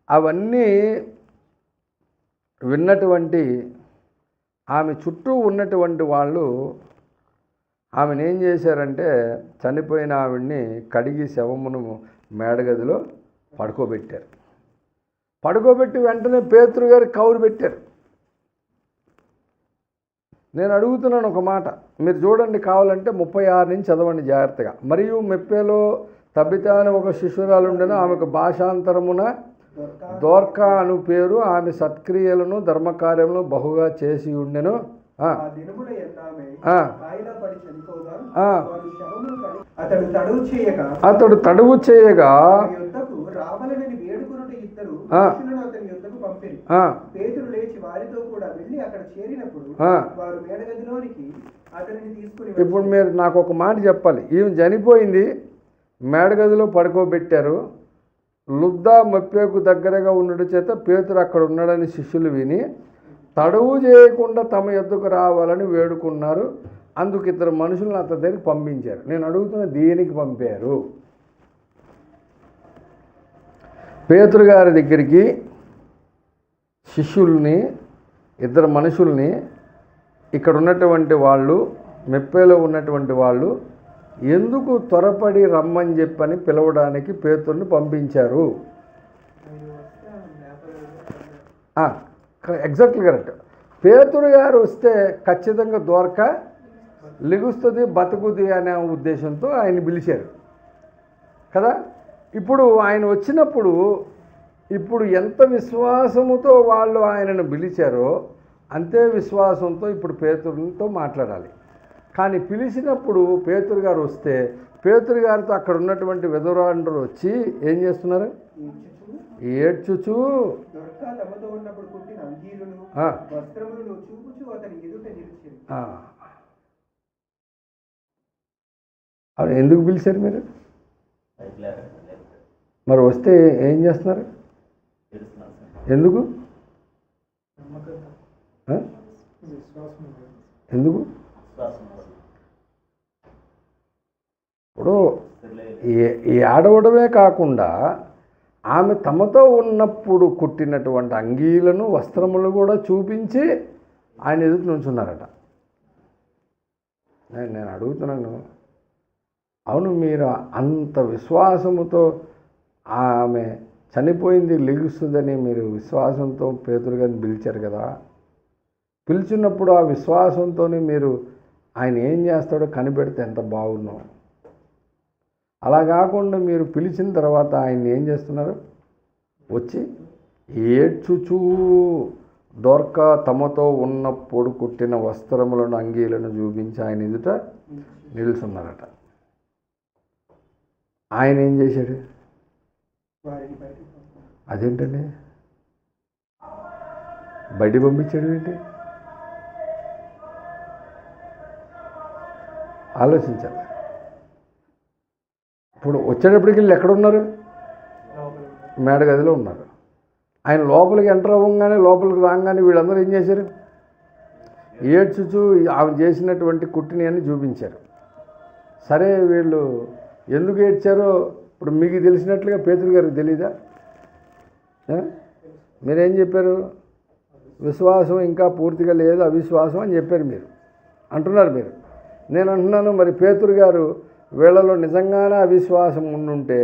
అవన్నీ విన్నటువంటి ఆమె చుట్టూ ఉన్నటువంటి వాళ్ళు ఆమెను ఏం చేశారంటే చనిపోయిన ఆవిడ్ని కడిగి శవమును మేడగదిలో పడుకోబెట్టారు. పడుకోబెట్టి వెంటనే పేతురు గారు కౌరు పెట్టారు. నేను అడుగుతున్నాను ఒక మాట, మీరు చూడండి, కావాలంటే 36 నుంచి చదవండి జాగ్రత్తగా. మరియు మెప్పేలో తబితా అని ఒక శిష్యురాలు ఉండెను, ఆమెకు భాషాంతరమున దోర్కా అను పేరు. ఆమె సత్క్రియలను ధర్మకార్యములను బహుగా చేసి ఉండెను. అతడు తడువు చేయగా పేతురు లేచి వారితో కూడా వెళ్ళి అక్కడ చేరినప్పుడు వారు మేడగదిలోనికి అతనిని తీసుకుని. ఇప్పుడు మీరు నాకు ఒక మాట చెప్పాలి. ఈమె చనిపోయింది, మేడగదిలో పడుకోబెట్టారు. లుద్దా మప్పేకు దగ్గరగా ఉండడం చేత పేతురు అక్కడ ఉన్నాడని శిష్యులు విని తడువు చేయకుండా తమ యొద్దకు రావాలని వేడుకున్నారు. అందుకు 2 మనుషులను అతని దగ్గరికి పంపించారు. నేను అడుగుతున్న, దేనికి పంపారు? పేతురు గారి దగ్గరికి శిష్యుల్ని 2 మనుషుల్ని ఇక్కడ ఉన్నటువంటి వాళ్ళు, మెప్పేలో ఉన్నటువంటి వాళ్ళు ఎందుకు త్వరపడి రమ్మని చెప్పని పిలవడానికి పేతురుని పంపించారు? Exactly correct. పేతురు గారు వస్తే ఖచ్చితంగా దొరక లెగుస్తుంది, బతుకుది అనే ఉద్దేశంతో ఆయన పిలిచారు కదా. ఇప్పుడు ఆయన వచ్చినప్పుడు ఇప్పుడు ఎంత విశ్వాసముతో వాళ్ళు ఆయనను పిలిచారో అంతే విశ్వాసంతో ఇప్పుడు పేతురుతో మాట్లాడాలి. కానీ పిలిచినప్పుడు పేతురు గారు వస్తే పేతురు గారితో అక్కడ ఉన్నటువంటి విధవరాండ్రు వచ్చి ఏం చేస్తున్నారు? ఏడ్చుచు అవి ఎందుకు పిలిచారు మీరు? మరి వస్తే ఏం చేస్తున్నారు? ఎందుకు ఎందుకు? ఇప్పుడు ఈ ఆడవడమే కాకుండా ఆమె తమతో ఉన్నప్పుడు కుట్టినటువంటి అంగీలను వస్త్రములు కూడా చూపించి ఆయన ఎదుటి నుంచున్నారట. నేను అడుగుతున్నాను, అవును, మీరు అంత విశ్వాసముతో ఆమె చనిపోయింది లెగుస్తుందని మీరు విశ్వాసంతో పేతురు గారిని పిలిచారు కదా. పిలిచినప్పుడు ఆ విశ్వాసంతో మీరు ఆయన ఏం చేస్తాడో కనిపెడితే ఎంత బాగున్నాం. అలా కాకుండా మీరు పిలిచిన తర్వాత ఆయన ఏం చేస్తున్నారు? వచ్చి ఏడ్చుచూ దొరక తమతో ఉన్నప్పుడు కుట్టిన వస్త్రములను అంగీలను చూపించి ఆయన ఎదుట నిలుచున్నారట. ఆయన ఏం చేశాడు? అదేంటండి బయట పంపించాడు ఏంటి? ఆలోచించాలి. ఇప్పుడు వచ్చేటప్పటికి వీళ్ళు ఎక్కడున్నారు? మేడగదిలో ఉన్నారు. ఆయన లోపలికి ఎంటర్ అవ్వగానే, లోపలికి రాగానే వీళ్ళందరూ ఏం చేశారు? ఏడ్చుచూ ఆమె చేసినటువంటి కుట్టిని అని చూపించారు. సరే, వీళ్ళు ఎందుకు ఏడ్చారో ఇప్పుడు మీకు తెలిసినట్లుగా పేతురు గారికి తెలీదా? మీరేం చెప్పారు? విశ్వాసం ఇంకా పూర్తిగా లేదు, అవిశ్వాసం అని చెప్పారు. మీరు అంటున్నారు. నేను అంటున్నాను, మరి పేతురు గారు వీళ్ళలో నిజంగానే అవిశ్వాసం ఉండుంటే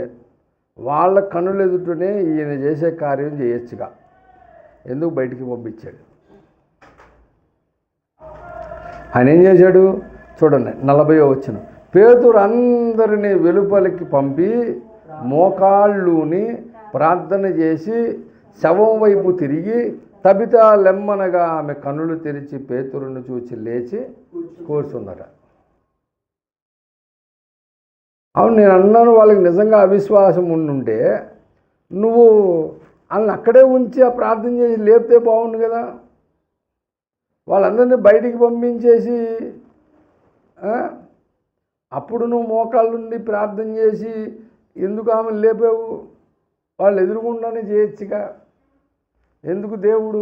వాళ్ళ కన్నులు ఎదుటనే ఈయన చేసే కార్యం చేయొచ్చుగా. ఎందుకు బయటికి పంపించాడు? ఆయన ఏం చేశాడు చూడండి, 40వ వచనం. పేతురు అందరినీ వెలుపలికి పంపి మోకాళ్ళుని ప్రార్థన చేసి శవం వైపు తిరిగి తబితా లెమ్మనగా ఆమె కన్నులు తెరిచి పేతురును చూచి లేచి కూర్చుందట. అవును, నేను అన్నాను, వాళ్ళకి నిజంగా అవిశ్వాసం ఉండుంటే నువ్వు వాళ్ళని అక్కడే ఉంచి ఆ ప్రార్థన చేసి లేపితే బాగుండు కదా. వాళ్ళందరినీ బయటికి పంపించేసి అప్పుడు నువ్వు మోకాళ్ళ నుండి ప్రార్థన చేసి ఎందుకు ఆమెను లేపావు? వాళ్ళు ఎదురుగుండానే చేయొచ్చుగా. ఎందుకు దేవుడు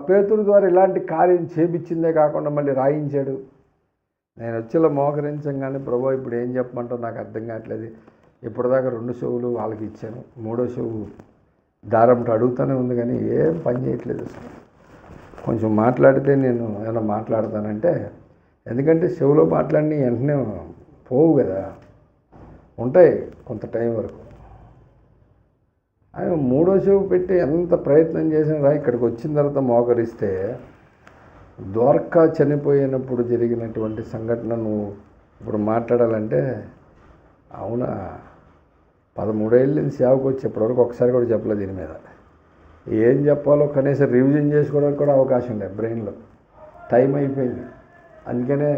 పేతురు ద్వారా ఇలాంటి కార్యం చేపించిందే కాకుండా మళ్ళీ రాయించాడు? నేను వచ్చేలా మోకరించంగానే ప్రభు ఇప్పుడు ఏం చెప్పమంటావు నాకు అర్థం కావట్లేదు. ఇప్పటిదాకా 2 షోలు వాళ్ళకి ఇచ్చాను, 3వ షో దారంట అడుగుతూనే ఉంది కానీ ఏం పని చేయట్లేదు. అసలు కొంచెం మాట్లాడితే నేను ఏమైనా మాట్లాడతానంటే ఎందుకంటే చెవులో మాట్లాడిన వెంటనే పోవు కదా, ఉంటాయి కొంత టైం వరకు. ఆయన మూడో చెవు పెట్టి ఎంత ప్రయత్నం చేసినా ఇక్కడికి వచ్చిన తర్వాత మోకరిస్తే ద్వారకా చనిపోయినప్పుడు జరిగినటువంటి సంఘటన నువ్వు ఇప్పుడు మాట్లాడాలంటే అవునా 13 ఏళ్ళ నుంచి సేవకు వచ్చి ఇప్పటివరకు ఒకసారి కూడా చెప్పలేదు దీని మీద. ఏం చెప్పాలో కనీసం రివిజన్ చేసుకోవడానికి కూడా అవకాశం లేదు బ్రెయిన్లో, టైం అయిపోయింది. అందుకనే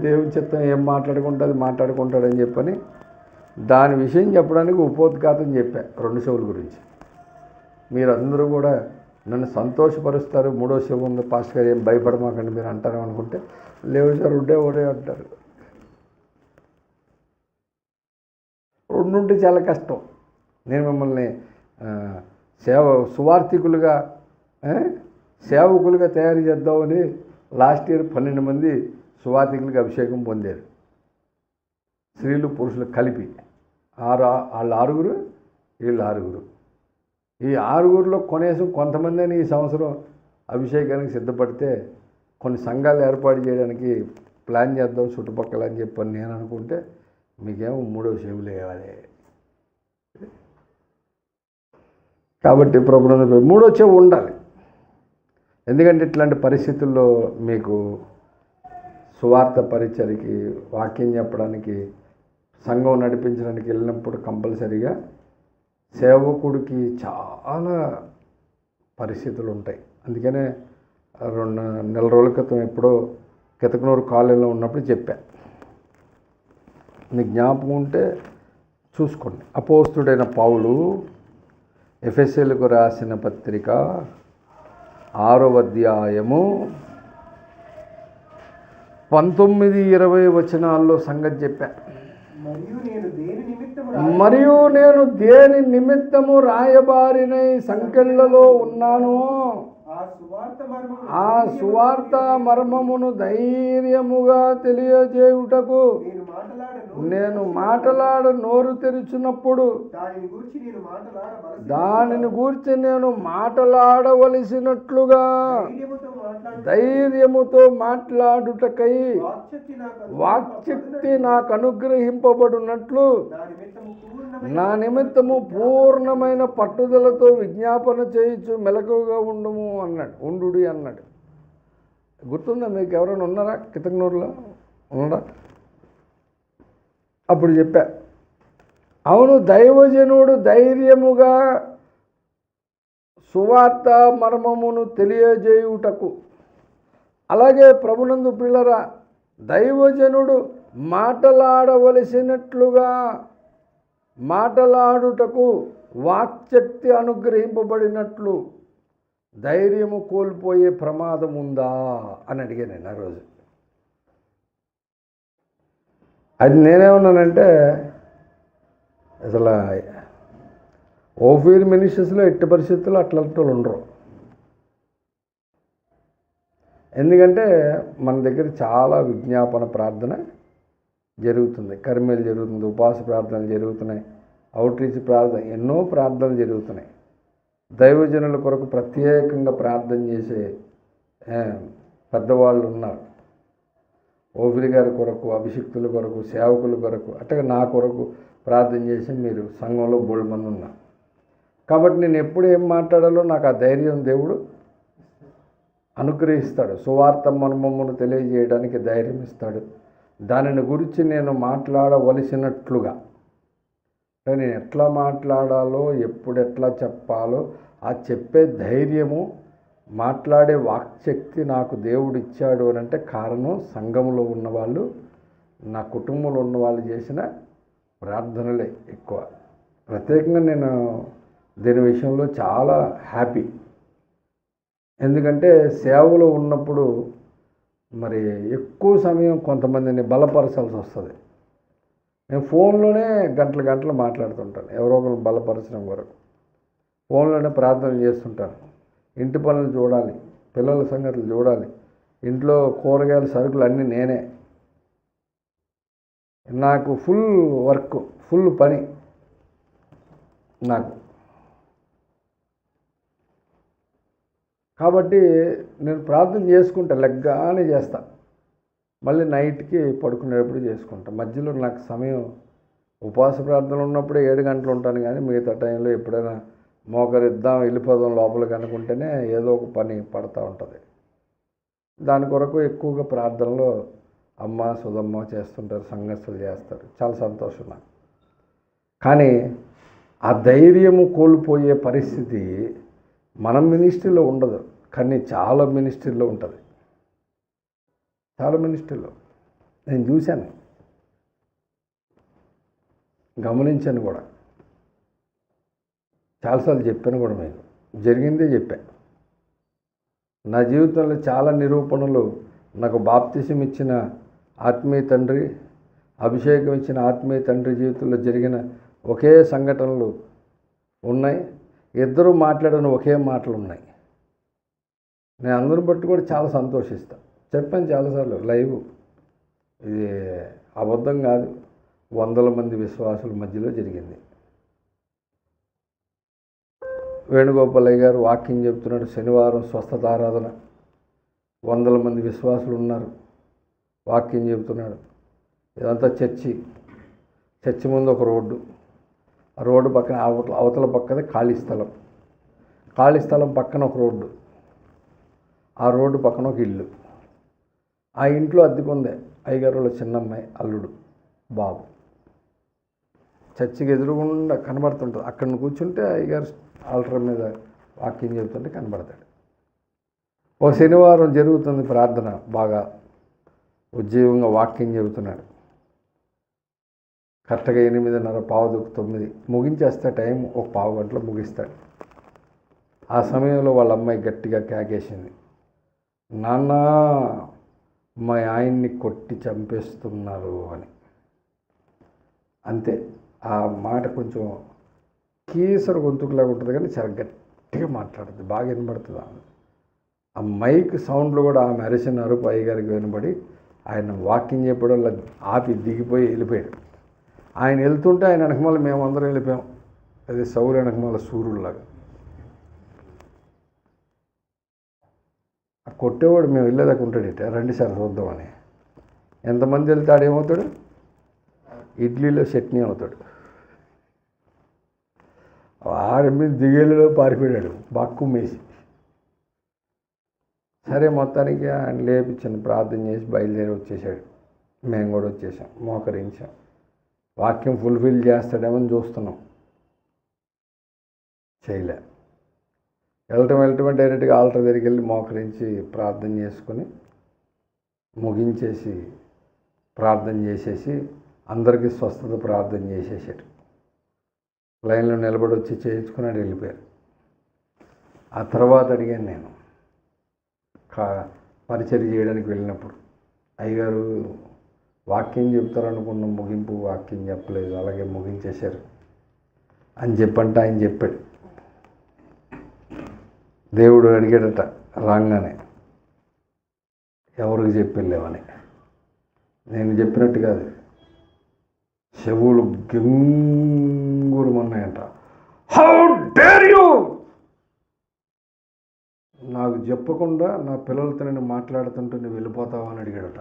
దేవుని చిత్తం ఏం మాట్లాడుకుంటే అది మాట్లాడుకుంటాడని చెప్పని దాని విషయం చెప్పడానికి ఉపోద్ఘాతం చెప్పా 2 చెవుల గురించి. మీరందరూ కూడా నన్ను సంతోషపరుస్తారు, 3వ చెవు ఉంది పాస్టర్ గారు ఏం భయపడమాకండి మీరు అంటారు అనుకుంటే, లేవు సార్ ఒకటే అంటారు. 2 ఉంటే చాలా కష్టం. నేను మిమ్మల్ని సువార్థికులుగా సేవకులుగా తయారు చేద్దామని లాస్ట్ ఇయర్ 12 మంది సువార్థికులకు అభిషేకం పొందారు, స్త్రీలు పురుషులు కలిపి. వాళ్ళు 6, వీళ్ళు 6. ఈ 6లో కనీసం కొంతమందిని ఈ సంవత్సరం అభిషేకానికి సిద్ధపడితే కొన్ని సంఘాలు ఏర్పాటు చేయడానికి ప్లాన్ చేద్దాం చుట్టుపక్కల అని చెప్పని నేను అనుకుంటే మీకేమో 3వ చెవు లేవాలి. కాబట్టి ప్రభుత్వం 3వ చెవు ఉండాలి. ఎందుకంటే ఇట్లాంటి పరిస్థితుల్లో మీకు సువార్త పరిచర్యకి, వాక్యం చెప్పడానికి, సంఘం నడిపించడానికి వెళ్ళినప్పుడు కంపల్సరీగా సేవకుడికి చాలా పరిస్థితులు ఉంటాయి. అందుకనే 2 నెల రోజుల క్రితం ఎప్పుడో కితకనూరు కాలేజీలో ఉన్నప్పుడు చెప్పా, మీకు జ్ఞాపకం ఉంటే చూసుకోండి. అపోస్తుడైన పౌలు ఎఫెసీయులకు రాసిన పత్రిక 6వ అధ్యాయము 19-20 వచనాల్లో సంగతి చెప్పా. మరియు నేను దేని నిమిత్తము రాయబారినై సంకెళ్లలో ఉన్నాను, ఆ సువార్త మర్మమును ధైర్యముగా తెలియజేయుటకు నేను మాటలాడ నోరు తెరిచినప్పుడు దానిని గూర్చి నేను మాటలాడవలసినట్లుగా ధైర్యముతో మాట్లాడుటకై వాక్శక్తి నాకు అనుగ్రహింపబడినట్లు నా నిమిత్తము పూర్ణమైన పట్టుదలతో విజ్ఞాపన చేయించు మెలకుగా ఉండుడి అన్నాడు. గుర్తుందా మీకు? ఎవరైనా ఉన్నారా కితకనూరులో? ఉన్నారా? అప్పుడు చెప్పా, అవును దైవజనుడు ధైర్యముగా సువార్త మర్మమును తెలియజేయుటకు, అలాగే ప్రభునందు పిల్లరా దైవజనుడు మాటలాడవలసినట్లుగా మాటలాడుటకు వాక్శక్తి అనుగ్రహింపబడినట్లు ధైర్యము కోల్పోయే ప్రమాదం ఉందా అని అడిగాను నేను ఆ రోజు. అది నేనేమన్నానంటే, అసలు ఓఫీర్ మినిస్ట్రీస్లో ఎట్టి పరిస్థితుల్లో అట్లాంటి వాళ్ళు ఉండరు. ఎందుకంటే మన దగ్గర చాలా విజ్ఞాపన ప్రార్థన జరుగుతుంది, కర్మేలు జరుగుతుంది, ఉపవాస ప్రార్థనలు జరుగుతున్నాయి, అవుట్రీచ్ ప్రార్థన, ఎన్నో ప్రార్థనలు జరుగుతున్నాయి. దైవజనుల కొరకు ప్రత్యేకంగా ప్రార్థన చేసే పెద్దవాళ్ళు ఉన్నారు. ఓఫీర్ గారి కొరకు, అభిషిక్తుల కొరకు, సేవకుల కొరకు, అట్టగా నా కొరకు ప్రార్థన చేసి మీరు సంఘంలో బోల్డ్ మంది ఉన్నారు. కాబట్టి నేను ఎప్పుడు ఏం మాట్లాడాలో నాకు ఆ ధైర్యం దేవుడు అనుగ్రహిస్తాడు. సువార్త మర్మమును తెలియజేయడానికి ధైర్యం ఇస్తాడు. దానిని గురించి నేను మాట్లాడవలసినట్లుగా, నేను ఎట్లా మాట్లాడాలో, ఎప్పుడు ఎట్లా చెప్పాలో ఆ చెప్పే ధైర్యము, మాట్లాడే వాక్శక్తి నాకు దేవుడు ఇచ్చాడు అని అంటే కారణం సంఘంలో ఉన్నవాళ్ళు, నా కుటుంబంలో ఉన్నవాళ్ళు చేసిన ప్రార్థనలే ఎక్కువ. ప్రత్యేకంగా నేను దీని విషయంలో చాలా హ్యాపీ. ఎందుకంటే సేవలో ఉన్నప్పుడు మరి ఎక్కువ సమయం కొంతమందిని బలపరచాల్సి వస్తుంది. నేను ఫోన్లోనే గంటలు మాట్లాడుతుంటాను, ఎవరో ఒకరు బలపరచడం కొరకు ఫోన్లోనే ప్రార్థనలు చేస్తుంటాను. ఇంటి పనులు చూడాలి, పిల్లల సంగతులు చూడాలి, ఇంట్లో కూరగాయల సరుకులు అన్నీ నేనే. నాకు ఫుల్ వర్క్, ఫుల్ పని నాకు. కాబట్టి నేను ప్రార్థన చేసుకుంటా, లెగ్గానే చేస్తా. మళ్ళీ నైట్కి పడుకునేటప్పుడు చేసుకుంటాం. మధ్యలో నాకు సమయం ఉపవాస ప్రార్థనలు ఉన్నప్పుడు 7 గంటలు ఉంటాను, కానీ మిగతా టైంలో ఎప్పుడైనా మోకరిద్దాం వెళ్ళిపోదాం లోపలికి అనుకుంటేనే ఏదో ఒక పని పడుతూ ఉంటుంది. దాని కొరకు ఎక్కువగా ప్రార్థనలో అమ్మ సుధమ్మ చేస్తుంటారు, సంఘస్థులు చేస్తారు. చాలా సంతోషం నాకు. కానీ ఆ ధైర్యము కోల్పోయే పరిస్థితి మన మినిస్ట్రీలో ఉండదు, కానీ చాలా మినిస్ట్రీలో ఉంటుంది. చాలా మినిస్ట్రీలో నేను చూశాను, గమనించాను కూడా, చాలాసార్లు చెప్పాను కూడా. మీకు జరిగిందే చెప్పాను. నా జీవితంలో చాలా నిరూపణలు, నాకు బాప్తిసం ఇచ్చిన ఆత్మీయ తండ్రి, అభిషేకం ఇచ్చిన ఆత్మీయ తండ్రి జీవితంలో జరిగిన ఒకే సంఘటనలు ఉన్నాయి. ఇద్దరు మాట్లాడిన ఒకే మాటలు ఉన్నాయి. నేను అందరిని బట్టి కూడా చాలా సంతోషిస్తాను. చెప్పాను చాలాసార్లు లైవ్, ఇది అబద్ధం కాదు. 100 మంది విశ్వాసుల మధ్యలో జరిగింది. వేణుగోపాలయ్య గారు వాక్యం చెప్తున్నాడు, శనివారం స్వస్థత ఆరాధన, 100 మంది విశ్వాసులు ఉన్నారు, వాక్యం చెబుతున్నాడు. ఇదంతా చర్చి ముందు ఒక రోడ్డు, ఆ రోడ్డు పక్కన అవతల పక్కనే ఖాళీ స్థలం పక్కన ఒక రోడ్డు, ఆ రోడ్డు పక్కన ఒక ఇల్లు. ఆ ఇంట్లో అద్దెకుందే అయ్యగారులో చిన్నమ్మాయి, అల్లుడు బాబు. చర్చికి ఎదురుగుండా కనబడుతుంటుంది. అక్కడ కూర్చుంటే అయ్యగారు ఆల్టర్ మీద వాక్యం చెబుతుంటే కనబడతాడు. ఒక శనివారం జరుగుతుంది ప్రార్థన, బాగా ఉజ్జీవంగా వాక్యం చెబుతున్నాడు. కరెక్ట్గా 8:30 9 ముగించేస్తే టైం ఒక పావు గంటలో ముగిస్తాడు. ఆ సమయంలో వాళ్ళ అమ్మాయి గట్టిగా కేకేసింది, నాన్న మా ఆయన్ని కొట్టి చంపేస్తున్నారు అని. అంతే. ఆ మాట కొంచెం కీసరు గొంతుకులాగా ఉంటుంది, కానీ చాలా గట్టిగా మాట్లాడుతుంది, బాగా వినబడుతుంది. ఆ మైక్ సౌండ్లు కూడా ఆమె అరిసిన అరుపు అయ్యగారికి వినబడి ఆయన వాకింగ్ చెప్పడం ఆపి దిగిపోయి వెళ్ళిపోయాడు. ఆయన వెళ్తుంటే ఆయన వెనకమాల మేమందరం వెళ్ళిపోయాం. అది సౌరు వెనకమాల సూర్యుడిలాగా. ఆ కొట్టేవాడు మేము వెళ్ళేదాకా ఉంటాడట, రండి సార్ చూద్దామని. ఎంతమంది వెళ్తే ఆడేమవుతాడు, ఇడ్లీలో చట్నీ అవుతాడు. ఆడి మీద దిగేళ్ళలో పారిపోయాడు బాక్కుమ్మేసి. సరే మొత్తానికి ఆయన లేపించాను, ప్రార్థన చేసి బయలుదేరి వచ్చేసాడు. మేము కూడా వచ్చేసాం, మోకరించాం. వాక్యం ఫుల్ఫిల్ చేస్తాడేమని చూస్తున్నాం, చేయలే. వెళ్ళటం డైరెక్ట్గా ఆల్టర్ దగ్గరికి వెళ్ళి మోకరించి ప్రార్థన చేసుకొని ముగించేసి ప్రార్థన చేసేసి అందరికీ స్వస్థత ప్రార్థన చేసేసాడు. లైన్లో నిలబడి వచ్చి చేయించుకున్నాడు, వెళ్ళిపోయారు. ఆ తర్వాత అడిగాను నేను పరిచర్య చేయడానికి వెళ్ళినప్పుడు, అయ్యగారు వాక్యం చెప్తారనుకున్నాం, ముగింపు వాక్యం చెప్పలేదు, అలాగే ముగించేశారు అని చెప్పంటే ఆయన చెప్పాడు. దేవుడు అడిగాడట రాగానే, ఎవరికి చెప్పలేవని. నేను చెప్పినట్టు కాదు, చెవులు గింగురమన్నాయంట. హౌ డేర్ యూ, నాకు చెప్పకుండా నా పిల్లలతో నేను మాట్లాడుతుంటే నువ్వు వెళ్ళిపోతావా అని అడిగాడట.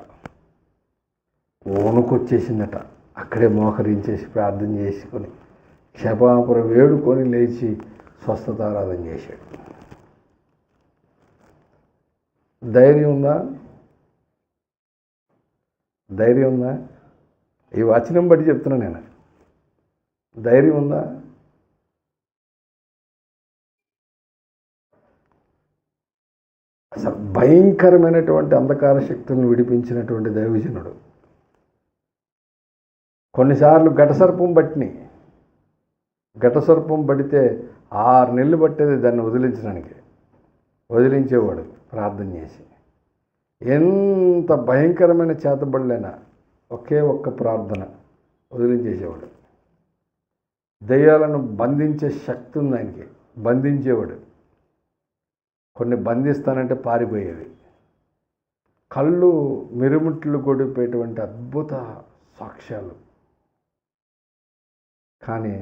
వణుకొచ్చేసిందట. అక్కడే మోకరించేసి ప్రార్థన చేసుకొని క్షమాపణ వేడుకొని లేచి స్వస్థత ఆరాధన చేశాడు. ధైర్యం ఉందా? ధైర్యం ఉందా? ఈ వచనం బట్టి చెప్తున్నా నేను. ధైర్యం ఉందా? అసలు భయంకరమైనటువంటి అంధకార శక్తులను విడిపించినటువంటి దైవజనుడు. కొన్నిసార్లు ఘటసర్పం పడితే 6 నెలలు పట్టేది దాన్ని వదిలించేవాడు ప్రార్థన చేసి. ఎంత భయంకరమైన చేతబడులైనా ఒకే ఒక్క ప్రార్థన వదిలించేసేవాడు. దయ్యాలను బంధించే శక్తి ఉంది ఆయనకి, బంధించేవాడు. కొన్ని బంధిస్తానంటే పారిపోయేవి. కళ్ళు మిరుముట్లు కొడిపోయేటువంటి అద్భుత సాక్ష్యాలు. కానీ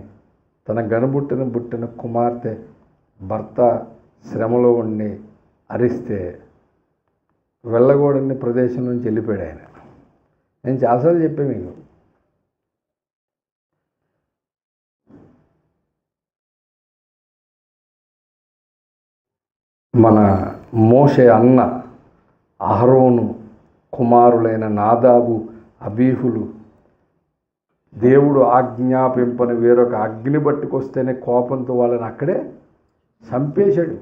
తన గనబుట్టిన కుమార్తె భర్త శ్రమలో ఉండి అరిస్తే వెళ్ళకూడని ప్రదేశం నుంచి వెళ్ళిపోయాడు ఆయన. నేను చాలాసార్లు చెప్పాను మీకు. మన మోషే అన్న అహరోను కుమారులైన నాదాబు అబీహులు దేవుడు ఆజ్ఞాపింపని వేరొక అగ్ని పట్టుకొస్తేనే కోపంతో వాళ్ళని అక్కడే చంపేశాడు.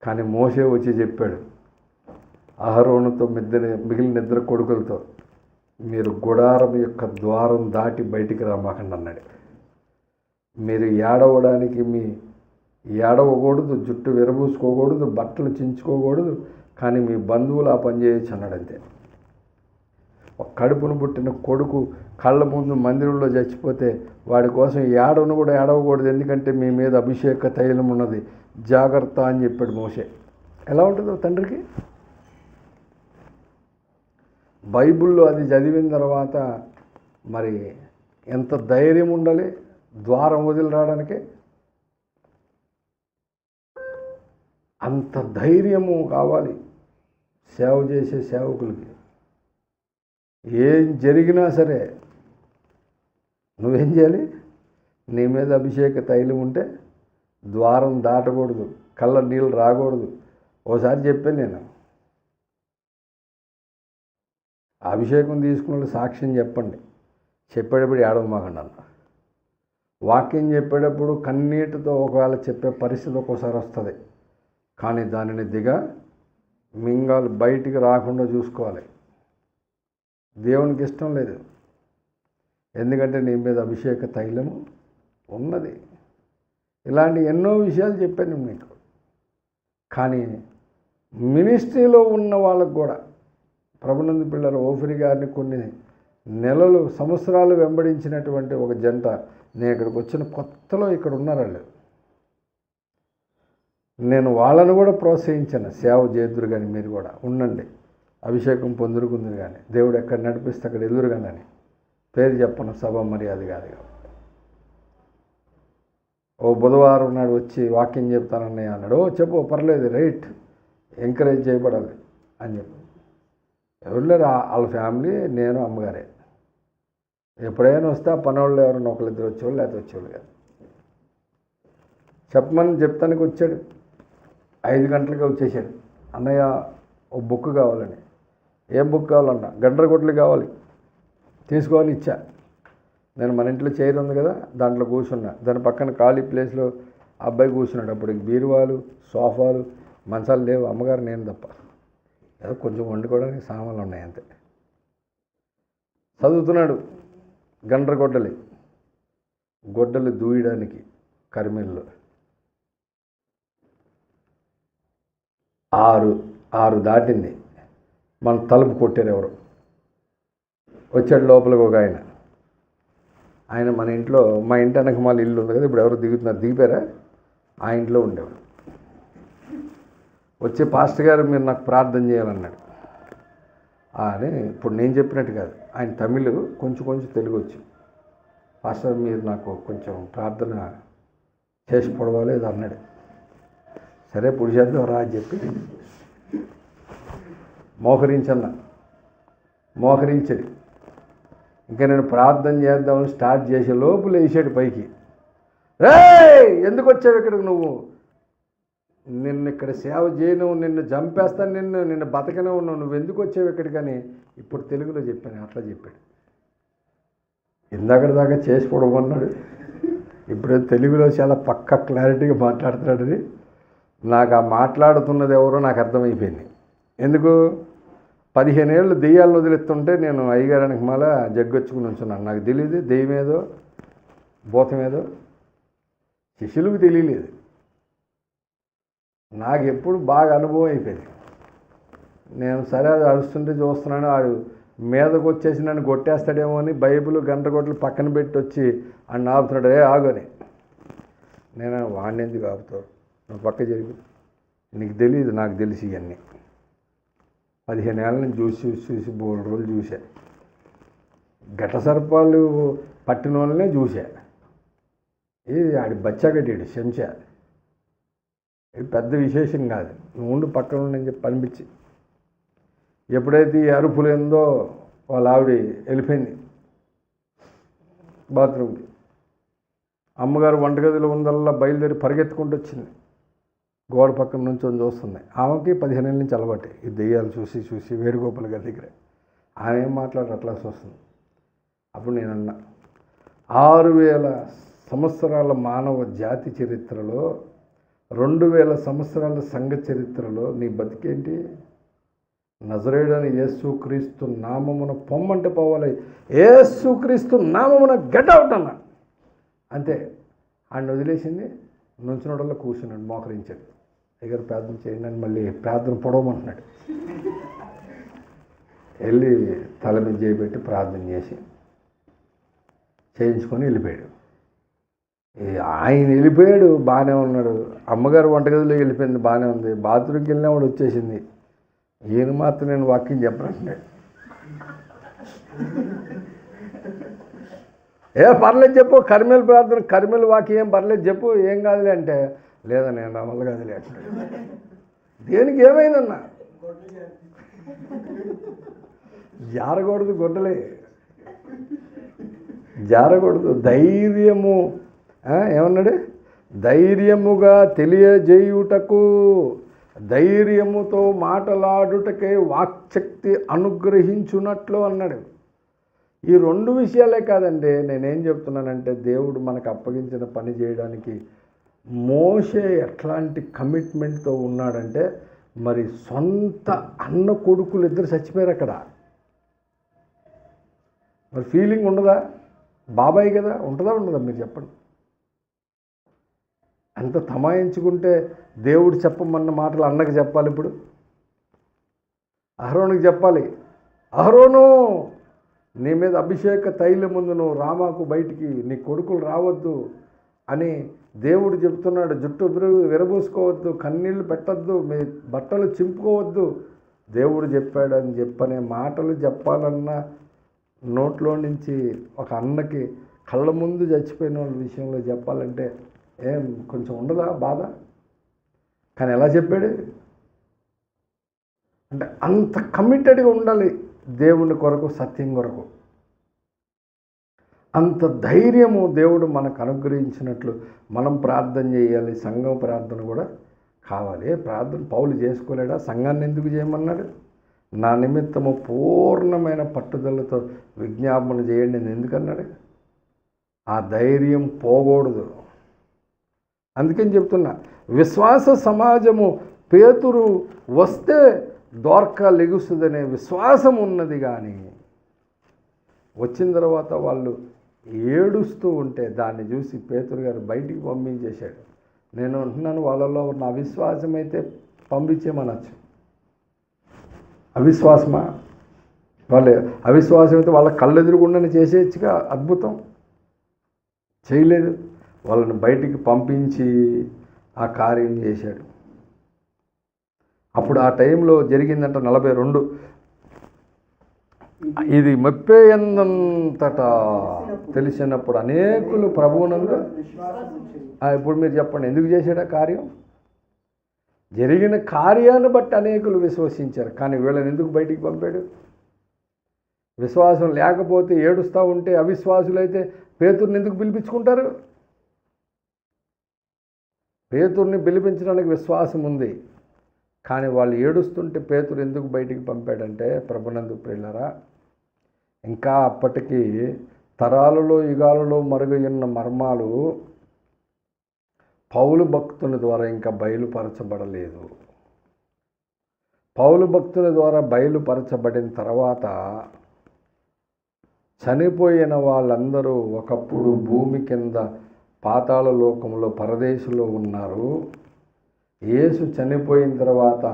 కానీ మోషే వచ్చి చెప్పాడు అహరోనుతో మిగిలిన ఇద్దరు కొడుకులతో, మీరు గుడారం యొక్క ద్వారం దాటి బయటికి రమ్మకండి అన్నాడు. మీరు ఏడవడానికి ఏడవకూడదు, జుట్టు విరబూసుకోకూడదు, బట్టలు చించుకోకూడదు, కానీ మీ బంధువులు ఆ పని చేయొచ్చు అన్నాడు. అంతే. ఒక కడుపును పుట్టిన కొడుకు కళ్ళ ముందు మందిరంలో చచ్చిపోతే వాడి కోసం ఏడవను కూడా ఏడవకూడదు, ఎందుకంటే మీ మీద అభిషేక తైలం ఉన్నది, జాగ్రత్త అని చెప్పాడు మోషే. ఎలా ఉంటుందో తండ్రికి? బైబిల్లో అది చదివిన తర్వాత మరి ఎంత ధైర్యం ఉండాలి ద్వారం వదిలి రావడానికి? అంత ధైర్యము కావాలి సేవ చేసే సేవకులకి. ఏం జరిగినా సరే నువ్వేం చేయాలి? నీ మీద అభిషేక తైలం ఉంటే ద్వారం దాటకూడదు, కళ్ళ నీళ్ళు రాకూడదు. ఓసారి చెప్పాను నేను, అభిషేకం తీసుకున్న సాక్ష్యం చెప్పండి, చెప్పేటప్పుడు ఏడవమాకండి అన్న. వాక్యం చెప్పేటప్పుడు కన్నీటితో ఒకవేళ చెప్పే పరిస్థితి ఒక్కోసారి వస్తుంది, కానీ దానిని మింగాలు బయటికి రాకుండా చూసుకోవాలి. దేవునికి ఇష్టం లేదు, ఎందుకంటే నీ మీద అభిషేక తైలము ఉన్నది. ఇలాంటి ఎన్నో విషయాలు చెప్పాను మీకు. కానీ మినిస్ట్రీలో ఉన్న వాళ్ళకు కూడా ప్రభునందు పిల్లల ఓఫిరి గారిని కొన్ని నెలలు సంవత్సరాలు వెంబడించినటువంటి ఒక జంట నేను ఇక్కడికి వచ్చిన కొత్తలో ఇక్కడ ఉన్నారు వాళ్ళు. నేను వాళ్ళను కూడా ప్రోత్సహించాను, సేవ చేదురు కానీ మీరు కూడా ఉండండి, అభిషేకం పొందురుకుంది కానీ దేవుడు ఎక్కడ నడిపిస్తే అక్కడ ఎదురు కానీ. పేరు చెప్పను, సభ మర్యాద కాదు కాబట్టి. ఓ బుధవారం నాడు వచ్చి వాక్యం చెప్తానన్నయ్య అన్నాడు. ఓ చెప్పు, పర్లేదు, రైట్, ఎంకరేజ్ చేయబడాలి అని చెప్పి. ఎవరు లేరు, వాళ్ళ ఫ్యామిలీ, నేను, అమ్మగారే. ఎప్పుడైనా వస్తే ఆ పనోళ్ళు ఎవరైనా ఒకళ్ళిద్దరు వచ్చేవాళ్ళు, లేకపోతే వచ్చేవాళ్ళు కాదు. చెప్పమని చెప్తానికి వచ్చాడు, 5 గంటలకే వచ్చేసాడు. అన్నయ్య ఓ బుక్ కావాలని. ఏం బుక్ కావాలన్నా? గండ్రగొడ్లు కావాలి, తీసుకోవాలి, ఇచ్చా. నేను మన ఇంట్లో చైర్ ఉంది కదా, దాంట్లో కూర్చున్నా. దాని పక్కన ఖాళీ ప్లేస్లో అబ్బాయి కూర్చున్నాడు. అప్పుడు బీరువాలు, సోఫాలు, మంచాలు లేవు, అమ్మగారు నేను తప్ప. ఏదో కొంచెం వండుకోవడానికి సామాన్లు ఉన్నాయి అంతే. చదువుతున్నాడు. గొడ్డలు దూయడానికి కర్మిల్లో 6 దాటింది. మన తలుపు కొట్టారు ఎవరు. వచ్చాడు లోపలికి ఒక ఆయన మన ఇంట్లో, మా ఇంటి వెనక మళ్ళీ ఇల్లు ఉంది కదా, ఇప్పుడు ఎవరు దిగుతున్నారు, దిగిపోయారా? ఆ ఇంట్లో ఉండేవాడు. వచ్చి పాస్టర్ గారు మీరు నాకు ప్రార్థన చేయాలన్నాడు. అని ఇప్పుడు నేను చెప్పినట్టు కాదు, ఆయన తమిళ్, కొంచెం తెలుగు వచ్చు. పాస్టర్ మీరు నాకు కొంచెం ప్రార్థన చేసి పొడవలేదు అన్నాడు. సరే ఇప్పుడు చేద్దాం రా అని చెప్పి మోకరించాడు. ఇంకా నేను ప్రార్థన చేద్దామని స్టార్ట్ చేసే లోపు లేచాడు పైకి. ఎందుకు వచ్చావు ఇక్కడికి నువ్వు? నిన్ను ఇక్కడ సేవ చేయను, నిన్ను చంపేస్తాను, నిన్ను బతకనే ఉన్నావు, నువ్వు ఎందుకు వచ్చావు ఇక్కడికని ఇప్పుడు తెలుగులో చెప్పాను. అట్లా చెప్పాడు. ఇందాక దాకా చేసుకోవడం అన్నాడు, ఇప్పుడు తెలుగులో చాలా పక్కా క్లారిటీగా మాట్లాడుతున్నాడని. నాకు ఆ మాట్లాడుతున్నది ఎవరో నాకు అర్థమైపోయింది. ఎందుకు? 15 ఏళ్ళు దెయ్యాలను వదిలేస్తుంటే నేను అయ్యగారానికి మళ్ళా జగ్గొచ్చుకుని ఉంచున్నాను. నాకు తెలియదు దెయ్యమేదో భూతమేదో, శిష్యులకు తెలియలేదు. నాకు ఎప్పుడు బాగా అనుభవం అయిపోయింది. నేను సరే అది అరుస్తుంటే చూస్తున్నాను, ఆడు మీదకు వచ్చేసి నన్ను కొట్టేస్తాడేమో అని బైబిల్ గంటగొట్టలు పక్కన పెట్టి వచ్చి ఆయన ఆపుతున్నాడు. ఆగని. నేను వాడిని ఎందుకు ఆపుతావు, నువ్వు పక్క జరిగి, నీకు తెలియదు, నాకు తెలిసి ఇవన్నీ 15 ఏళ్ళ నుంచి చూసి 3 రోజులు చూసా. ఘట సర్పాలు పట్టిన వాళ్ళనే చూసా. ఇది ఆడి బచ్చా కట్టాడు శంషా. ఇది పెద్ద విశేషం కాదు, నువ్వు ఉండి పక్కన ఉండని చెప్పి అనిపించి. ఎప్పుడైతే ఈ అరుపులు ఏందో వాళ్ళ ఆవిడ వెళ్ళిపోయింది బాత్రూమ్కి. అమ్మగారు వంటగదిలో ఉందల్లా బయలుదేరి పరిగెత్తుకుంటూ వచ్చింది. గోడ పక్కన నుంచి చూస్తుంది. ఆమెకి 15 ఏళ్ళ నుంచి అలవాటే ఈ దెయ్యాలు చూసి చూసి వేణుగోపాల్ గారి దగ్గర. ఆమె ఏం మాట్లాడరు, అట్లా వస్తుంది. అప్పుడు నేను అన్నా, 6000 సంవత్సరాల మానవ జాతి చరిత్రలో 2000 సంవత్సరాల సంఘ చరిత్రలో నీ బతికేంటి? నజరేయుడైన యేసుక్రీస్తు నామమున పొమ్మంటే పోవాలి, యేసుక్రీస్తు నామమున గెట్ అవుట్ అన్నా అంతే. ఆయన వదిలేసింది. నుంచినోడల్లో కూర్చున్నాడు, మోకరించాడు. దగ్గర ప్రార్థన చేయండి అని మళ్ళీ ప్రార్థన పొడవమంటున్నాడు. వెళ్ళి తల మీద చేయబెట్టి ప్రార్థన చేసి చేయించుకొని వెళ్ళిపోయాడు. ఆయన వెళ్ళిపోయాడు, బాగానే ఉన్నాడు. అమ్మగారు వంటగదిలో వెళ్ళిపోయింది, బాగానే ఉంది. బాత్రూమ్కి వెళ్ళినా వాడు వచ్చేసింది. ఈయన మాత్రం నేను వాక్యం చెప్పనంటున్నాడు. పర్లేదు చెప్పు, కర్మేలు ప్రార్థన, కర్మేలు వాక్యం ఏం పర్లేదు చెప్పు, ఏం కాదులే అంటే, లేదా నేను నా వల్ల కాదులే అంటున్నాడు. దేనికి ఏమైందన్నా? జారకూడదు, గొడ్డలే జారకూడదు. ధైర్యము ఏమన్నాడు? ధైర్యముగా తెలియజేయుటకు, ధైర్యముతో మాటలాడుటకే వాక్శక్తి అనుగ్రహించున్నట్లు అన్నాడు. ఈ 2 విషయాలే కాదండి. నేనేం చెప్తున్నానంటే, దేవుడు మనకు అప్పగించిన పని చేయడానికి మోషే ఎట్లాంటి కమిట్మెంట్తో ఉన్నాడంటే, మరి సొంత అన్న కొడుకులు ఇద్దరు చచ్చిపోయారు అక్కడ. మరి ఫీలింగ్ ఉండదా? బాబాయ్ కదా, ఉంటుందా ఉండదా మీరు చెప్పండి. అంత తమాయించుకుంటే దేవుడు చెప్పమన్న మాటలు అన్నకి చెప్పాలి. ఇప్పుడు అహరోనుకి చెప్పాలి, అహరోను నీ మీద అభిషేక తైలం ముందు నువ్వు రామాకు బయటికి, నీ కొడుకులు రావద్దు అని దేవుడు చెప్తున్నాడు. జుట్టు విరబూసుకోవద్దు, కన్నీళ్లు పెట్టద్దు, మీ బట్టలు చింపుకోవద్దు, దేవుడు చెప్పాడు అని చెప్పనే మాటలు చెప్పాలన్న నోట్లో నుంచి ఒక అన్నకి కళ్ళ ముందు చచ్చిపోయిన వాళ్ళ విషయంలో చెప్పాలంటే ఏం కొంచెం ఉండదా బాధ? కానీ ఎలా చెప్పాడు అంటే, అంత కమిటెడ్గా ఉండాలి దేవుని కొరకు, సత్యం కొరకు. అంత ధైర్యము దేవుడు మనకు అనుగ్రహించినట్లు మనం ప్రార్థన చేయాలి. సంఘం ప్రార్థన కూడా కావాలి. ప్రార్థన పౌలు చేసుకోలేడా? సంఘాన్ని ఎందుకు చేయమన్నాడు? నా నిమిత్తము పూర్ణమైన పట్టుదలతో విజ్ఞాపన చేయండి అని ఎందుకన్నాడు? ఆ ధైర్యం పోకూడదు. అందుకని చెప్తున్నా, విశ్వాస సమాజము పేతురు వస్తే దోర్కా లెగుస్తుందనే విశ్వాసం ఉన్నది. కానీ వచ్చిన తర్వాత వాళ్ళు ఏడుస్తూ ఉంటే దాన్ని చూసి పేతురు గారు బయటికి పంపించేశాడు. నేను అంటున్నాను, వాళ్ళలో ఉన్న అవిశ్వాసం అయితే పంపించేమనొచ్చు. అవిశ్వాసమా? వాళ్ళు అవిశ్వాసం అయితే వాళ్ళ కళ్ళెదురుగుండానే చేసేయచ్చుగా, అద్భుతం. చేయలేదు. వాళ్ళని బయటికి పంపించి ఆ కార్యం చేశాడు. అప్పుడు ఆ టైంలో జరిగిందంట 42. ఇది మెప్పేయందంతటా తెలిసినప్పుడు అనేకులు ప్రభువునందు. ఇప్పుడు మీరు చెప్పండి, ఎందుకు చేశాడు ఆ కార్యం? జరిగిన కార్యాన్ని బట్టి అనేకులు విశ్వసించారు. కానీ వీళ్ళని ఎందుకు బయటికి పంపాడు? విశ్వాసం లేకపోతే ఏడుస్తూ ఉంటే అవిశ్వాసులైతే పేతుర్ని ఎందుకు పిలిపించుకుంటారు? పేతుర్ని పిలిపించడానికి విశ్వాసం ఉంది. కానీ వాళ్ళు ఏడుస్తుంటే పేతురు ఎందుకు బయటికి పంపాడంటే, ప్రభునందు ప్రియులారా, ఇంకా అప్పటికి తరాలలో యుగాలలో మరుగున్న మర్మాలు పౌలు భక్తుని ద్వారా ఇంకా బయలుపరచబడలేదు. పౌలు భక్తుని ద్వారా బయలుపరచబడిన తర్వాత చనిపోయిన వాళ్ళందరూ ఒకప్పుడు భూమి కింద పాతాళ లోకంలో పరదేశంలో ఉన్నారు. యేసు చనిపోయిన తర్వాత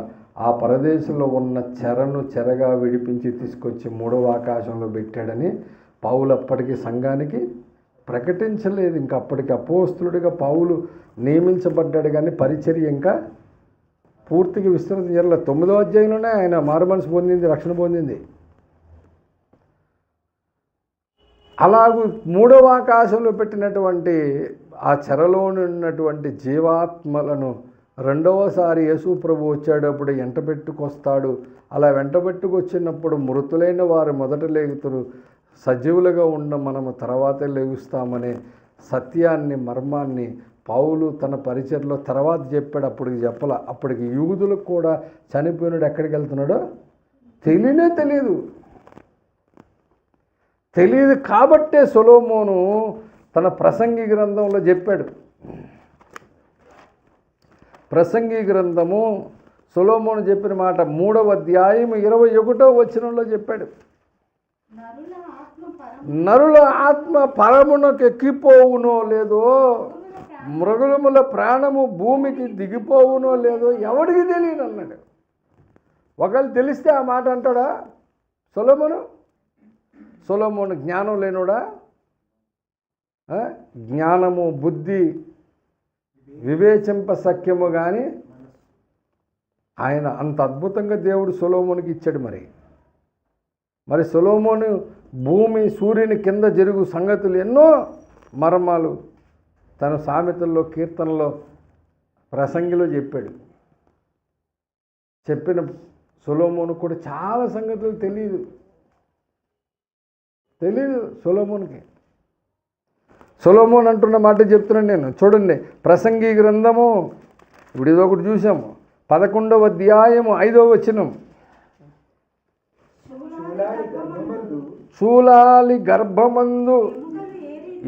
ఆ పరదేశంలో ఉన్న చెరగా విడిపించి తీసుకొచ్చి 3వ ఆకాశంలో పెట్టాడని పౌలు అప్పటికి సంఘానికి ప్రకటించలేదు. ఇంకా అప్పటికి అపోస్తులుడిగా పౌలు నియమించబడ్డాడు, కానీ పరిచర్య ఇంకా పూర్తిగా విస్తృతం చేయలేదు. 9వ అధ్యాయంలోనే ఆయన మారుమనసు పొందింది, రక్షణ పొందింది. అలాగూ 3వ ఆకాశంలో పెట్టినటువంటి ఆ చెరలో ఉన్నటువంటి జీవాత్మలను రెండవసారి యేసు ప్రభు వచ్చేటప్పుడు వెంటబెట్టుకొస్తాడు. అలా వెంటబెట్టుకొచ్చినప్పుడు మృతులైన వారు మొదట లేగుతారు, సజీవులుగా ఉన్న మనము తర్వాతే లేగుస్తామనే సత్యాన్ని, మర్మాన్ని పౌలు తన పరిచర్లో తర్వాత చెప్పాడు. అప్పటికి చెప్పాల. అప్పటికి యూదులకు కూడా చనిపోయినాడు ఎక్కడికి వెళ్తున్నాడో తెలియదు కాబట్టే సొలొమోను తన ప్రసంగి గ్రంథంలో చెప్పాడు. ప్రసంగి గ్రంథము సొలొమోను చెప్పిన మాట 3వ అధ్యాయం 21వ వచనంలో చెప్పాడు. నరుల ఆత్మ పరమునకు ఎక్కిపోవునో లేదో, మృగముల ప్రాణము భూమికి దిగిపోవునో లేదో ఎవడికి తెలియదు అన్నాడు. ఒకళ్ళు తెలిస్తే ఆ మాట అంటాడా సొలొమోను జ్ఞానం లేనుడా? జ్ఞానము, బుద్ధి, వివేచింప సఖ్యము కానీ ఆయన అంత అద్భుతంగా దేవుడు సొలొమోనుకి ఇచ్చాడు. మరి సొలొమోను భూమి సూర్యుని కింద జరుగు సంగతులు ఎన్నో మర్మాలు తన సామెతల్లో, కీర్తనలో, ప్రసంగిలో చెప్పాడు. చెప్పిన సొలొమోను కూడా చాలా సంగతులు తెలియదు సొలొమోనుకి. సొలొమోను అంటున్న మాట చెప్తున్నాను నేను. చూడండి, ప్రసంగి గ్రంథము ఇప్పుడు ఇదొకటి చూసాము, 11వ అధ్యాయము 5వ వచనం. శూలాలి గర్భమందు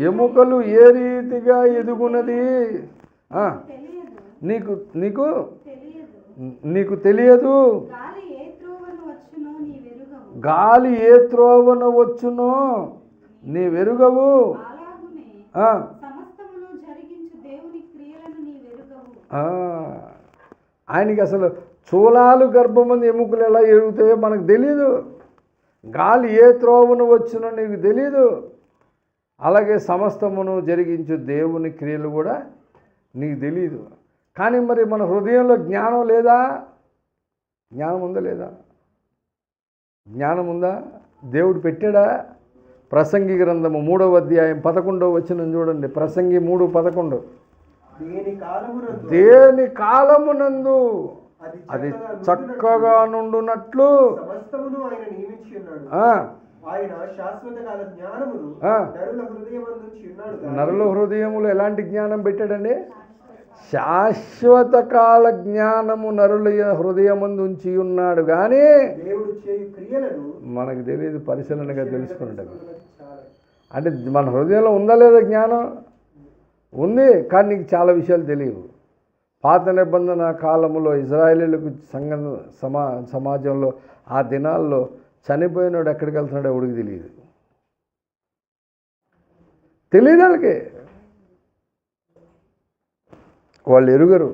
ఎముకలు ఏ రీతిగా ఎదుగునది నీకు తెలియదు. గాలి ఏ త్రోవన వచ్చునో నీ వెరుగవు. ఆయనకి అసలు చూలాలు గర్భమంది ఎముకలు ఎలా ఎరుగుతాయో మనకు తెలియదు. గాలి ఏ త్రోవను వచ్చునో నీకు తెలియదు. అలాగే సమస్తమును జరిగించు దేవుని క్రియలు కూడా నీకు తెలియదు. కానీ మరి మన హృదయంలో జ్ఞానం లేదా? జ్ఞానం ఉందా లేదా? జ్ఞానం ఉందా? దేవుడు పెట్టాడా? ప్రసంగి గ్రంథము 3వ అధ్యాయం 11వ వచనం చూడండి. ప్రసంగి 3:11. దేని కాలమునందు అది చక్కగా నుండునట్లు నరుల హృదయములు ఎలాంటి జ్ఞానం పెట్టాడండి? శాశ్వత కాల జ్ఞానము నరుల హృదయమందు ఉంచి ఉన్నాడు. కానీ మనకు తెలియదు, పరిశీలనగా తెలుసుకున్నాడు. అంటే మన హృదయంలో ఉందా లేదా జ్ఞానం? ఉంది, కానీ నీకు చాలా విషయాలు తెలియవు. పాత నిబంధన కాలంలో ఇజ్రాయేలీలకు సమాజంలో ఆ దినాల్లో చనిపోయినాడు ఎక్కడికి వెళ్తున్నాడు ఎవడికి తెలియదు వాళ్ళకి. వాళ్ళు ఎరుగరు.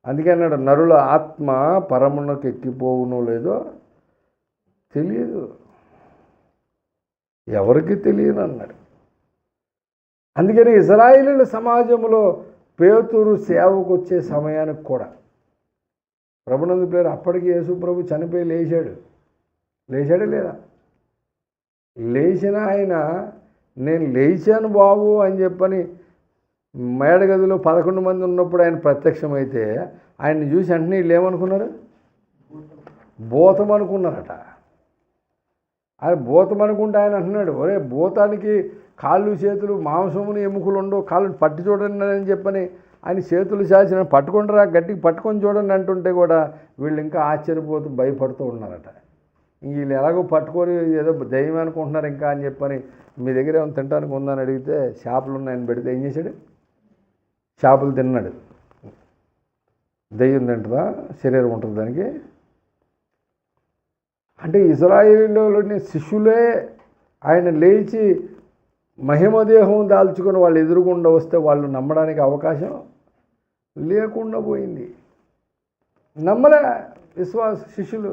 అందుకే అన్నాడు, నరుల ఆత్మ పరమునకు ఎక్కిపోవునో లేదో తెలియదు, ఎవరికి తెలియదు అన్నాడు. అందుకని ఇజ్రాయేలీల సమాజంలో పేతురు సేవకు వచ్చే సమయానికి కూడా ప్రభునందు పేరు అప్పటికి యేసు ప్రభు చనిపోయి లేచాడా లేదా? లేచిన ఆయన నేను లేచాను బాబు అని చెప్పని మేడగదిలో 11 మంది ఉన్నప్పుడు ఆయన ప్రత్యక్షమైతే ఆయన్ని చూసి వెంటనే వీళ్ళు ఏమనుకున్నారు? భూతం అనుకున్నారట. ఆయన భూతం అనుకుంటే ఆయన అంటున్నాడు, ఒరే భూతానికి కాళ్ళు చేతులు మాంసమును ఎముకలు ఉండవు, కాళ్ళు పట్టి చూడండి అని చెప్పని ఆయన చేతులు చాచిన పట్టుకుంటారా గట్టికి పట్టుకొని చూడండి అంటుంటే కూడా వీళ్ళు ఇంకా ఆశ్చర్యపోతూ భయపడుతూ ఉన్నారట. వీళ్ళు ఎలాగో పట్టుకొని ఏదో దయ్యం అనుకుంటున్నారు ఇంకా అని చెప్పని మీ దగ్గర ఏమైనా తినడానికి ఉందని అడిగితే చేపలు ఉన్నాయని పెడితే ఏం చేశాడు? చేపలు తిన్నాడు. దయ్యం తింటుందా? శరీరం ఉంటుంది దానికి? అంటే ఇజ్రాయేలీలోని శిష్యులే ఆయన లేచి మహిమదేహం దాల్చుకొని వాళ్ళు ఎదురుగుండా వస్తే వాళ్ళు నమ్మడానికి అవకాశం లేకుండా పోయింది. నమ్మలే శిష్యులు.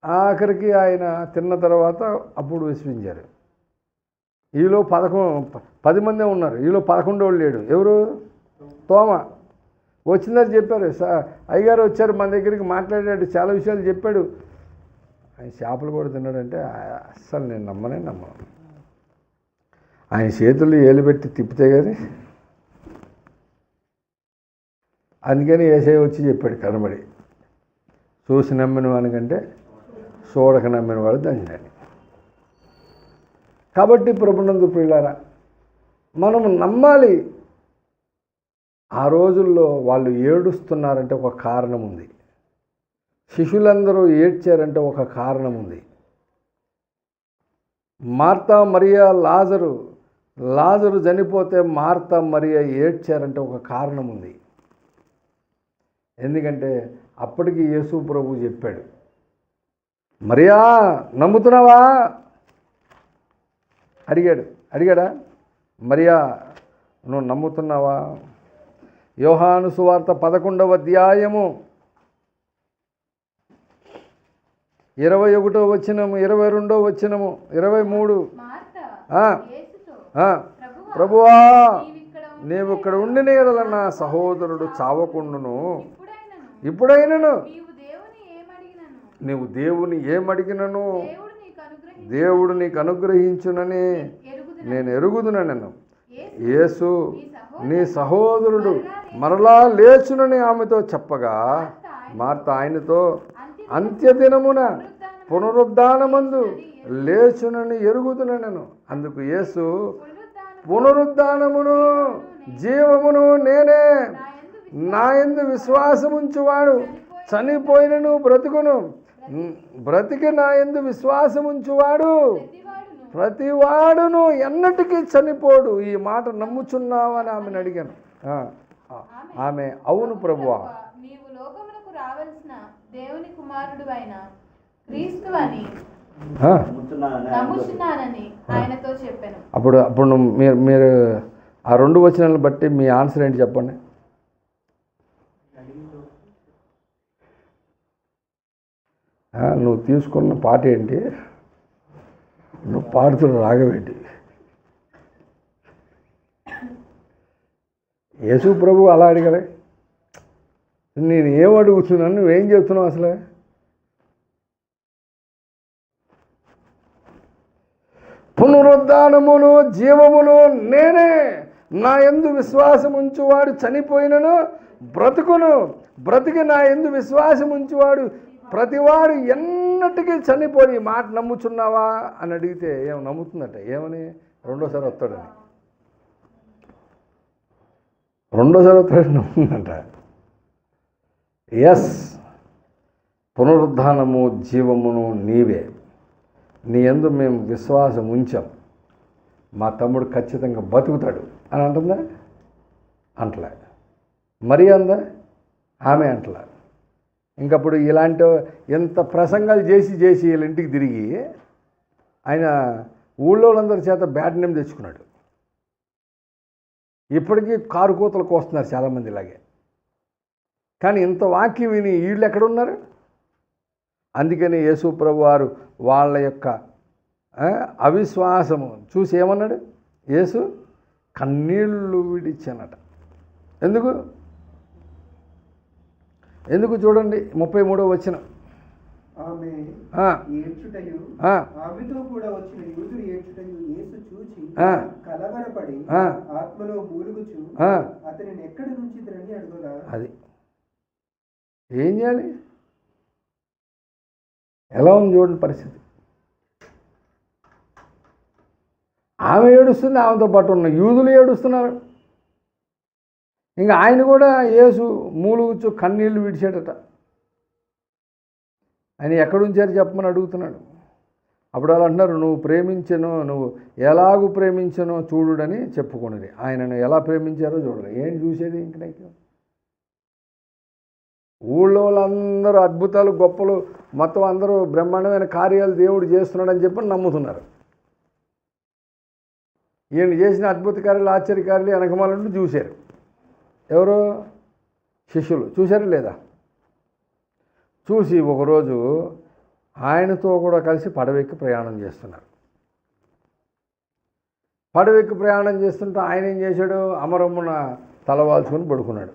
ఆఖరికి ఆయన తిన్న తర్వాత అప్పుడు విశ్వించారు. ఈలో 10 మందే ఉన్నారు, ఈలో 11 లేడు. ఎవరు? తోమ వచ్చిందని చెప్పారు. అయ్యగారు వచ్చారు మన దగ్గరికి, మాట్లాడాడు, చాలా విషయాలు చెప్పాడు. ఆయన చేపలు కూడా తిన్నాడంటే అస్సలు నేను నమ్మను. ఆయన చేతులు ఏలుబెట్టి తిప్పితే కానీ అందుకని యేసయ్య వచ్చి చెప్పాడు కనబడి, చూసి నమ్మిన వానికంటే చూడక నమ్మిన వాడు ధన్యుడని. కాబట్టి ప్రభునందు ప్రియులారా, మనం నమ్మాలి. ఆ రోజుల్లో వాళ్ళు ఏడుస్తున్నారంటే ఒక కారణం ఉంది. శిష్యులందరూ ఏడ్చారంటే ఒక కారణం ఉంది. మార్తా మరియా లాజరు చనిపోతే మార్తా మరియా ఏడ్చారంటే ఒక కారణం ఉంది. ఎందుకంటే అప్పటికి యేసు ప్రభు చెప్పాడు, మరియా నమ్ముతున్నావా అడిగాడా? మరియా నువ్వు నమ్ముతున్నావా? యోహాను సువార్త 11వ అధ్యాయము 21వ వచనము, 22వ వచనము, 23. ప్రభువా నీవు ఇక్కడ ఉండిన యెడల నా సహోదరుడు చావకుండును. ఇప్పుడైనను నీవు దేవుని ఏమడిగినను దేవుడు నీకు అనుగ్రహించునని నేను ఎరుగుదునను. యేసు నీ సహోదరుడు మరలా లేచునని ఆమెతో చెప్పగా, మార్త ఆయనతో అంత్యదినమున పునరుద్ధానమందు లేచునని ఎరుగుదునను. అందుకు యేసు, పునరుద్ధానమును జీవమును నేనే. నా యందు విశ్వాసముంచువాడు చనిపోయినను బ్రతుకును, బ్రతికి నా యందు విశ్వాసముంచువాడు ప్రతివాడును ఎన్నటికీ చనిపోడు. ఈ మాట నమ్ముచున్నావని ఆమెను అడిగాను. ఆమె అవును ప్రభువా, నీవు లోకమునకు రావలసిన దేవుని కుమారుడు అయిన క్రీస్తు అని నమ్ముచున్నానని ఆయనతో చెప్పాను. అప్పుడు మీరు ఆ 2 వచనాలను బట్టి మీ ఆన్సర్ ఏంటి చెప్పండి. నువ్వు తీసుకున్న పాట ఏంటి? నువ్వు పాడుతున్న రాగం ఏంటి? యేసు ప్రభు అలా అడగలే. నేను ఏం అడుగుతున్నాను, నువ్వేం చెప్తున్నావు అసలే? పునరుద్ధానమును జీవమును నేనే. నా యందు విశ్వాసం ఉంచువాడు చనిపోయినను బ్రతుకును, బ్రతికి నా యందు విశ్వాసం ఉంచువాడు ప్రతివాడు ఎన్నటికీ చనిపోయి. ఈ మాట నమ్ముచున్నావా అని అడిగితే ఏమో నమ్ముతుందట. ఏమని? రెండోసారి వస్తాడని నమ్ముతుందంట. ఎస్, పునరుద్ధానము జీవమును నీవే. నీ యందు మేము విశ్వాసం ఉంచాం, మా తమ్ముడు ఖచ్చితంగా బతుకుతాడు అని అంటుందా? అంటలే. మరి అందా? ఆమె అంటలే. ఇంకప్పుడు ఇలాంటి ఎంత ప్రసంగాలు చేసి వీళ్ళ ఇంటికి తిరిగి ఆయన ఊళ్ళో వాళ్ళందరి చేత బ్యాడ్ నేమ్ తెచ్చుకున్నాడు. ఇప్పటికీ కారు కూతలకు వస్తున్నారు చాలామంది ఇలాగే. కానీ ఇంత వాక్యం విని వీళ్ళు ఎక్కడున్నారు? అందుకని యేసు ప్రభు వారు వాళ్ళ యొక్క అవిశ్వాసము చూసి ఏమన్నాడు? యేసు కన్నీళ్ళు విడిచానట. ఎందుకు చూడండి 33వ వచనం. ఆమె ఏడ్చుటయు ఆమెతో కూడా వచ్చిన యూదులు ఏడ్చుటయు యేసు చూచి కలవరపడి ఆత్మలో మూలుగుచు అతనిని ఎక్కడి నుంచి తిరని అడుగుదా. అది ఏం చేయాలి? ఎలా ఉంది చూడండి పరిస్థితి. ఆమె ఏడుస్తుంది, ఆమెతో పాటు ఉన్న యూదులు ఏడుస్తున్నారు. ఇంకా ఆయన కూడా యేసు మూలుగుచ్చు కన్నీళ్లు విడిచాడట. ఆయన ఎక్కడుంచారు చెప్పమని అడుగుతున్నాడు. అప్పుడు వాళ్ళు అంటున్నారు, నువ్వు ఎలాగూ ప్రేమించనో చూడుడని చెప్పుకున్నది. ఆయనను ఎలా ప్రేమించారో చూడరు. ఏం చూసేది ఇంక నాకు? ఊళ్ళో వాళ్ళందరూ అద్భుతాలు గొప్పలు మొత్తం అందరూ బ్రహ్మాండమైన కార్యాలు దేవుడు చేస్తున్నాడని చెప్పి నమ్ముతున్నారు. ఈయన చేసిన అద్భుత కార్యాలు ఆశ్చర్యకార్యాలు వెనకమాలంటూ చూశారు. ఎవరు? శిష్యులు చూశారా లేదా? చూసి ఒకరోజు ఆయనతో కూడా కలిసి పడవెక్కి ప్రయాణం చేస్తున్నారు. పడవెక్కి ప్రయాణం చేస్తుంటే ఆయన ఏం చేశాడు? అమరమ్మున తలవాల్చుకొని పడుకున్నాడు.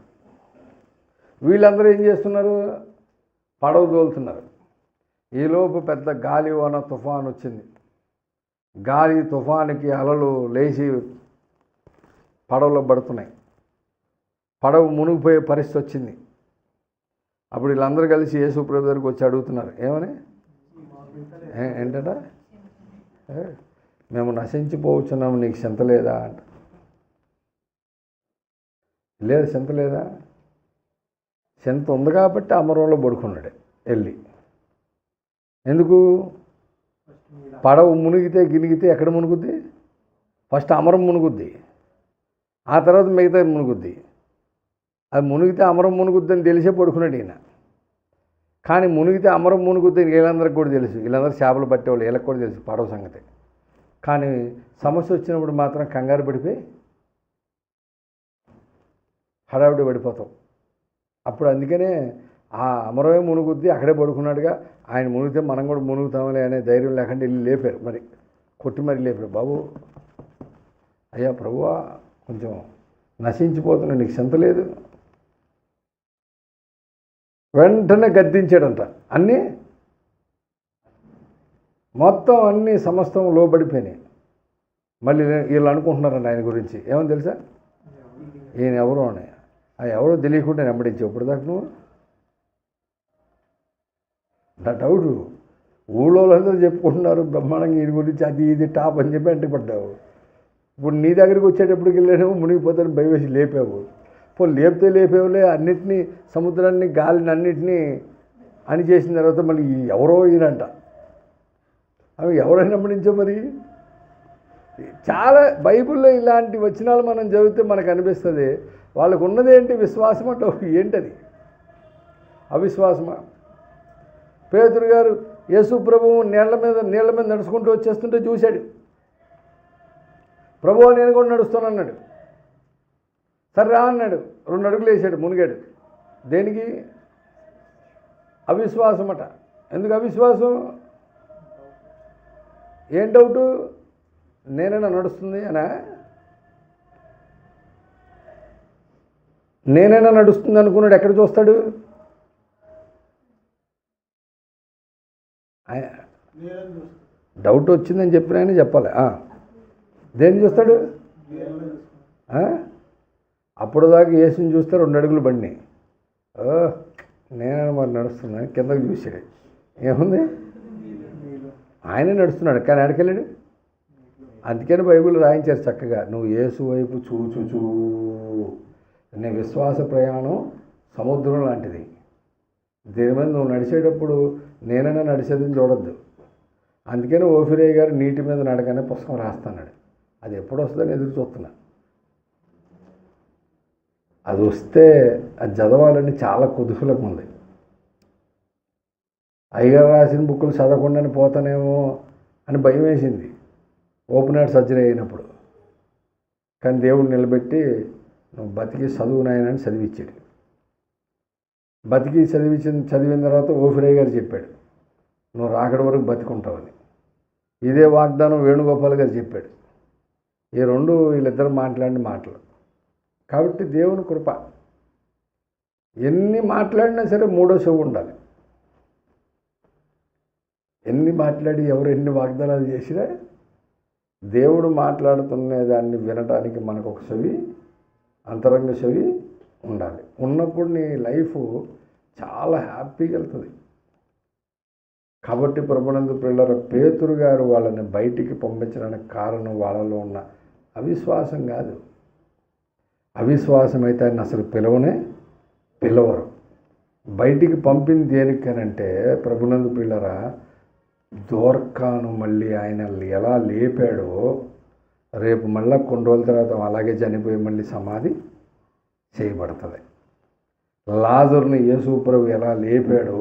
వీళ్ళందరూ ఏం చేస్తున్నారు? పడవ తోలుతున్నారు. ఈలోపు పెద్ద గాలి వాన తుఫాను వచ్చింది. గాలి తుఫానుకి అలలు లేచి పడవలో పడుతున్నాయి. పడవ మునిగిపోయే పరిస్థితి వచ్చింది. అప్పుడు వీళ్ళందరూ కలిసి యేసు ప్రభు దగ్గరికి వచ్చి అడుగుతున్నారు, ఏమని? ఏంటట? మేము నశించిపోవచ్చున్నాము, నీకు చింత లేదా అంట. లేదు, చింత లేదా? చింత ఉంది కాబట్టి అమరంలో పడుకున్నాడు వెళ్ళి. ఎందుకు? పడవ మునిగితే గినిగితే ఎక్కడ మునుగుద్ది? ఫస్ట్ అమరం మునుగుద్ది, ఆ తర్వాత మిగతా మునుగుద్ది. అది మునిగితే అమరం మునుగుద్దని తెలిసే పడుకున్నాడు ఈయన. కానీ మునిగితే అమరం మునుగుద్దని వీళ్ళందరికీ కూడా తెలుసు, వీళ్ళందరూ చేపలు పట్టేవాళ్ళు, వీళ్ళకి కూడా తెలుసు పడవ సంగతి. కానీ సమస్య వచ్చినప్పుడు మాత్రం కంగారు పడిపోయి హడావిడి పడిపోతాం. అప్పుడు అందుకనే ఆ అమరమే మునుగుద్ది, అక్కడే పడుకున్నాడుగా, ఆయన మునిగితే మనం కూడా మునుగుతామలే అనే ధైర్యం లేకుండా వెళ్ళి లేపారు. మరి కొట్టి మరి లేపారు, బాబు అయ్యా ప్రభువా కొంచెం నశించిపోతున్నా, నీకు చింత లేదు? వెంటనే గద్దించాడంట. అన్నీ మొత్తం అన్నీ సమస్తం లోబడిపోయినాయి. మళ్ళీ వీళ్ళు అనుకుంటున్నారండి ఆయన గురించి, ఏమని తెలుసా? ఈయన ఎవరో అని. ఆ ఎవరో తెలియకుండా వెంబడించావు ఇప్పుడు దాకా నువ్వు. నా డౌట్, ఊళ్ళో అందరూ చెప్పుకుంటున్నారు బ్రహ్మాండంగా ఈయన గురించి, అది ఇది టాప్ అని చెప్పి అంటపడ్డావు. ఇప్పుడు నీ దగ్గరికి వచ్చేటప్పటికి వెళ్ళానేమో మునిగిపోతాను భయం వేసి లేపావు. ఇప్పుడు లేపితే లేపేవులే, అన్నిటినీ సముద్రాన్ని గాలిని అన్నిటినీ అని చేసిన తర్వాత మళ్ళీ ఎవరో ఈయనంట. అవి ఎవరైనా వెంబడించో మరి. చాలా బైబిల్లో ఇలాంటి వచనాలు మనం చదివితే మనకు అనిపిస్తుంది వాళ్ళకు ఉన్నది ఏంటి? విశ్వాసం అంటే ఏంటది? అవిశ్వాసమా? పేతురు గారు యేసు ప్రభువు నీళ్ళ మీద నడుచుకుంటూ వచ్చేస్తుంటే చూశాడు. ప్రభువు నేను కూడా నడుస్తాను అన్నాడు. సరే రా అన్నాడు, 2 అడుగులు వేసాడు, మునిగాడు. దేనికి? అవిశ్వాసం అట. ఎందుకు అవిశ్వాసం? ఏం డౌటు? నేనైనా నడుస్తుంది అనా? నేనైనా నడుస్తుంది అనుకున్నాడు. ఎక్కడ చూస్తాడు? డౌట్ వచ్చిందని చెప్పిన చెప్పాలి. దేన్ని చూస్తాడు? అప్పుడు దాకా యేసుని చూస్తే 2 అడుగులు బండి. నేనైనా మరి నడుస్తున్నాను, కిందకి చూసాడు. ఏముంది? ఆయనే నడుస్తున్నాడు, కానీ ఎక్కడికెళ్ళాడు? అందుకని బైబిల్ రాయించారు చక్కగా, నువ్వు యేసు వైపు చూచు. నీ విశ్వాస ప్రయాణం సముద్రం లాంటిది. దీని మీద నువ్వు నడిచేటప్పుడు నేనైనా నడిచేదని చూడొద్దు. అందుకని ఓఫిరయ్య గారు నీటి మీద నడకనే పుస్తకం రాస్తున్నాడు. అది ఎప్పుడు వస్తుందని ఎదురు చూస్తున్నా. అది వస్తే అది చదవాలని చాలా కుతూహలం ఉంది. అయ్యగారు రాసిన బుక్కులు చదవకుండానే పోతానేమో అని భయం వేసింది ఓపెన్ హార్ట్ సర్జరీ అయినప్పుడు. కానీ దేవుడు నిలబెట్టి నువ్వు బతికి చదువునాయనని చదివించాడు. బతికి చదివిన తర్వాత ఓఫిరయ్య గారు చెప్పాడు, నువ్వు రాకడి వరకు బతికుంటావని. ఇదే వాగ్దానం వేణుగోపాల్ గారు చెప్పాడు. ఈ 2 వీళ్ళిద్దరు మాట్లాడిన మాటలు. కాబట్టి దేవుని కృప. ఎన్ని మాట్లాడినా సరే 3వ చెవు ఉండాలి. ఎన్ని మాట్లాడి ఎవరు ఎన్ని వాగ్దానాలు చేసినా దేవుడు మాట్లాడుతున్న దాన్ని వినటానికి మనకు ఒక చెవి, అంతరంగ చెవి ఉండాలి. ఉన్నప్పుడు నీ లైఫ్ చాలా హ్యాపీగా వెళ్తుంది. కాబట్టి ప్రభునందు ప్రియులారా, పేతురు గారు వాళ్ళని బయటికి పంపించడానికి కారణం వాళ్ళలో ఉన్న అవిశ్వాసం కాదు. అవిశ్వాసం అయితే ఆయన అసలు పిలవరు. బయటికి పంపింది దేనికనంటే ప్రభునందు ప్రియులారా, దోర్కాను మళ్ళీ ఆయన ఎలా లేపాడో, రేపు మళ్ళీ కొన్ని రోజుల తర్వాత అలాగే చనిపోయి మళ్ళీ సమాధి చేయబడుతుంది. లాజరుని యేసు ప్రభు ఎలా లేపాడో,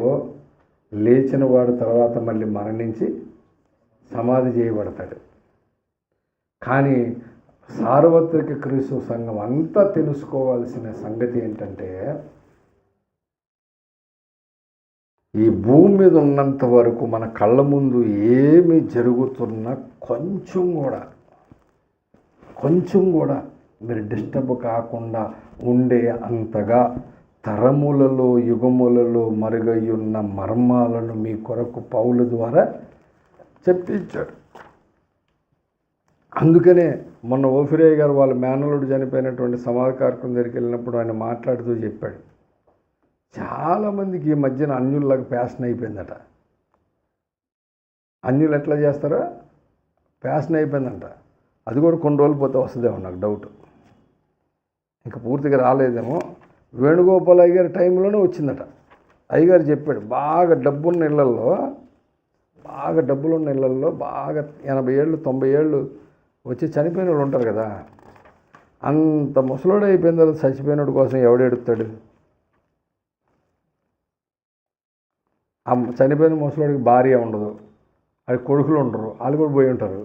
లేచిన వాడు తర్వాత మళ్ళీ మరణించి సమాధి చేయబడతాడు. కానీ సార్వత్రిక క్రీస్తు సంఘం అంతా తెలుసుకోవాల్సిన సంగతి ఏంటంటే, ఈ భూమి మీద ఉన్నంత వరకు మన కళ్ళ ముందు ఏమి జరుగుతున్నా కొంచెం కూడా మీరు డిస్టర్బ్ కాకుండా ఉండే అంతగా తరములలో యుగములలో మరుగయ్యున్న మర్మాలను మీ కొరకు పౌలు ద్వారా చెప్పించాడు. అందుకనే మొన్న ఓఫిరయ్య గారు వాళ్ళ మేనల్లుడు చనిపోయినటువంటి సమాధి కార్యక్రమం దగ్గరికి వెళ్ళినప్పుడు ఆయన మాట్లాడుతూ చెప్పాడు, చాలామందికి ఈ మధ్యన అన్యుల్లాగా ఫ్యాషన్ అయిపోయిందట. అన్యులు ఎట్లా చేస్తారో ఫ్యాషన్ అయిపోయిందంట. అది కూడా కొన్ని రోజులు పోతే వస్తుందేమో నాకు డౌట్, ఇంకా పూర్తిగా రాలేదేమో. వేణుగోపాల్ అయ్యగారి టైంలోనే వచ్చిందట. అయ్యగారు చెప్పాడు, బాగా డబ్బున్న ఇళ్లల్లో బాగా 80 ఏళ్ళు 90 ఏళ్ళు వచ్చి చనిపోయిన వాళ్ళు ఉంటారు కదా, అంత ముసలోడు అయిపోయిన తర్వాత చచ్చిపోయినోడు కోసం ఎవడు ఎడుతాడు? ఆ చనిపోయిన ముసలోడికి భార్య ఉండదు, అది కొడుకులు ఉండరు, వాళ్ళు కూడా పోయి ఉంటారు.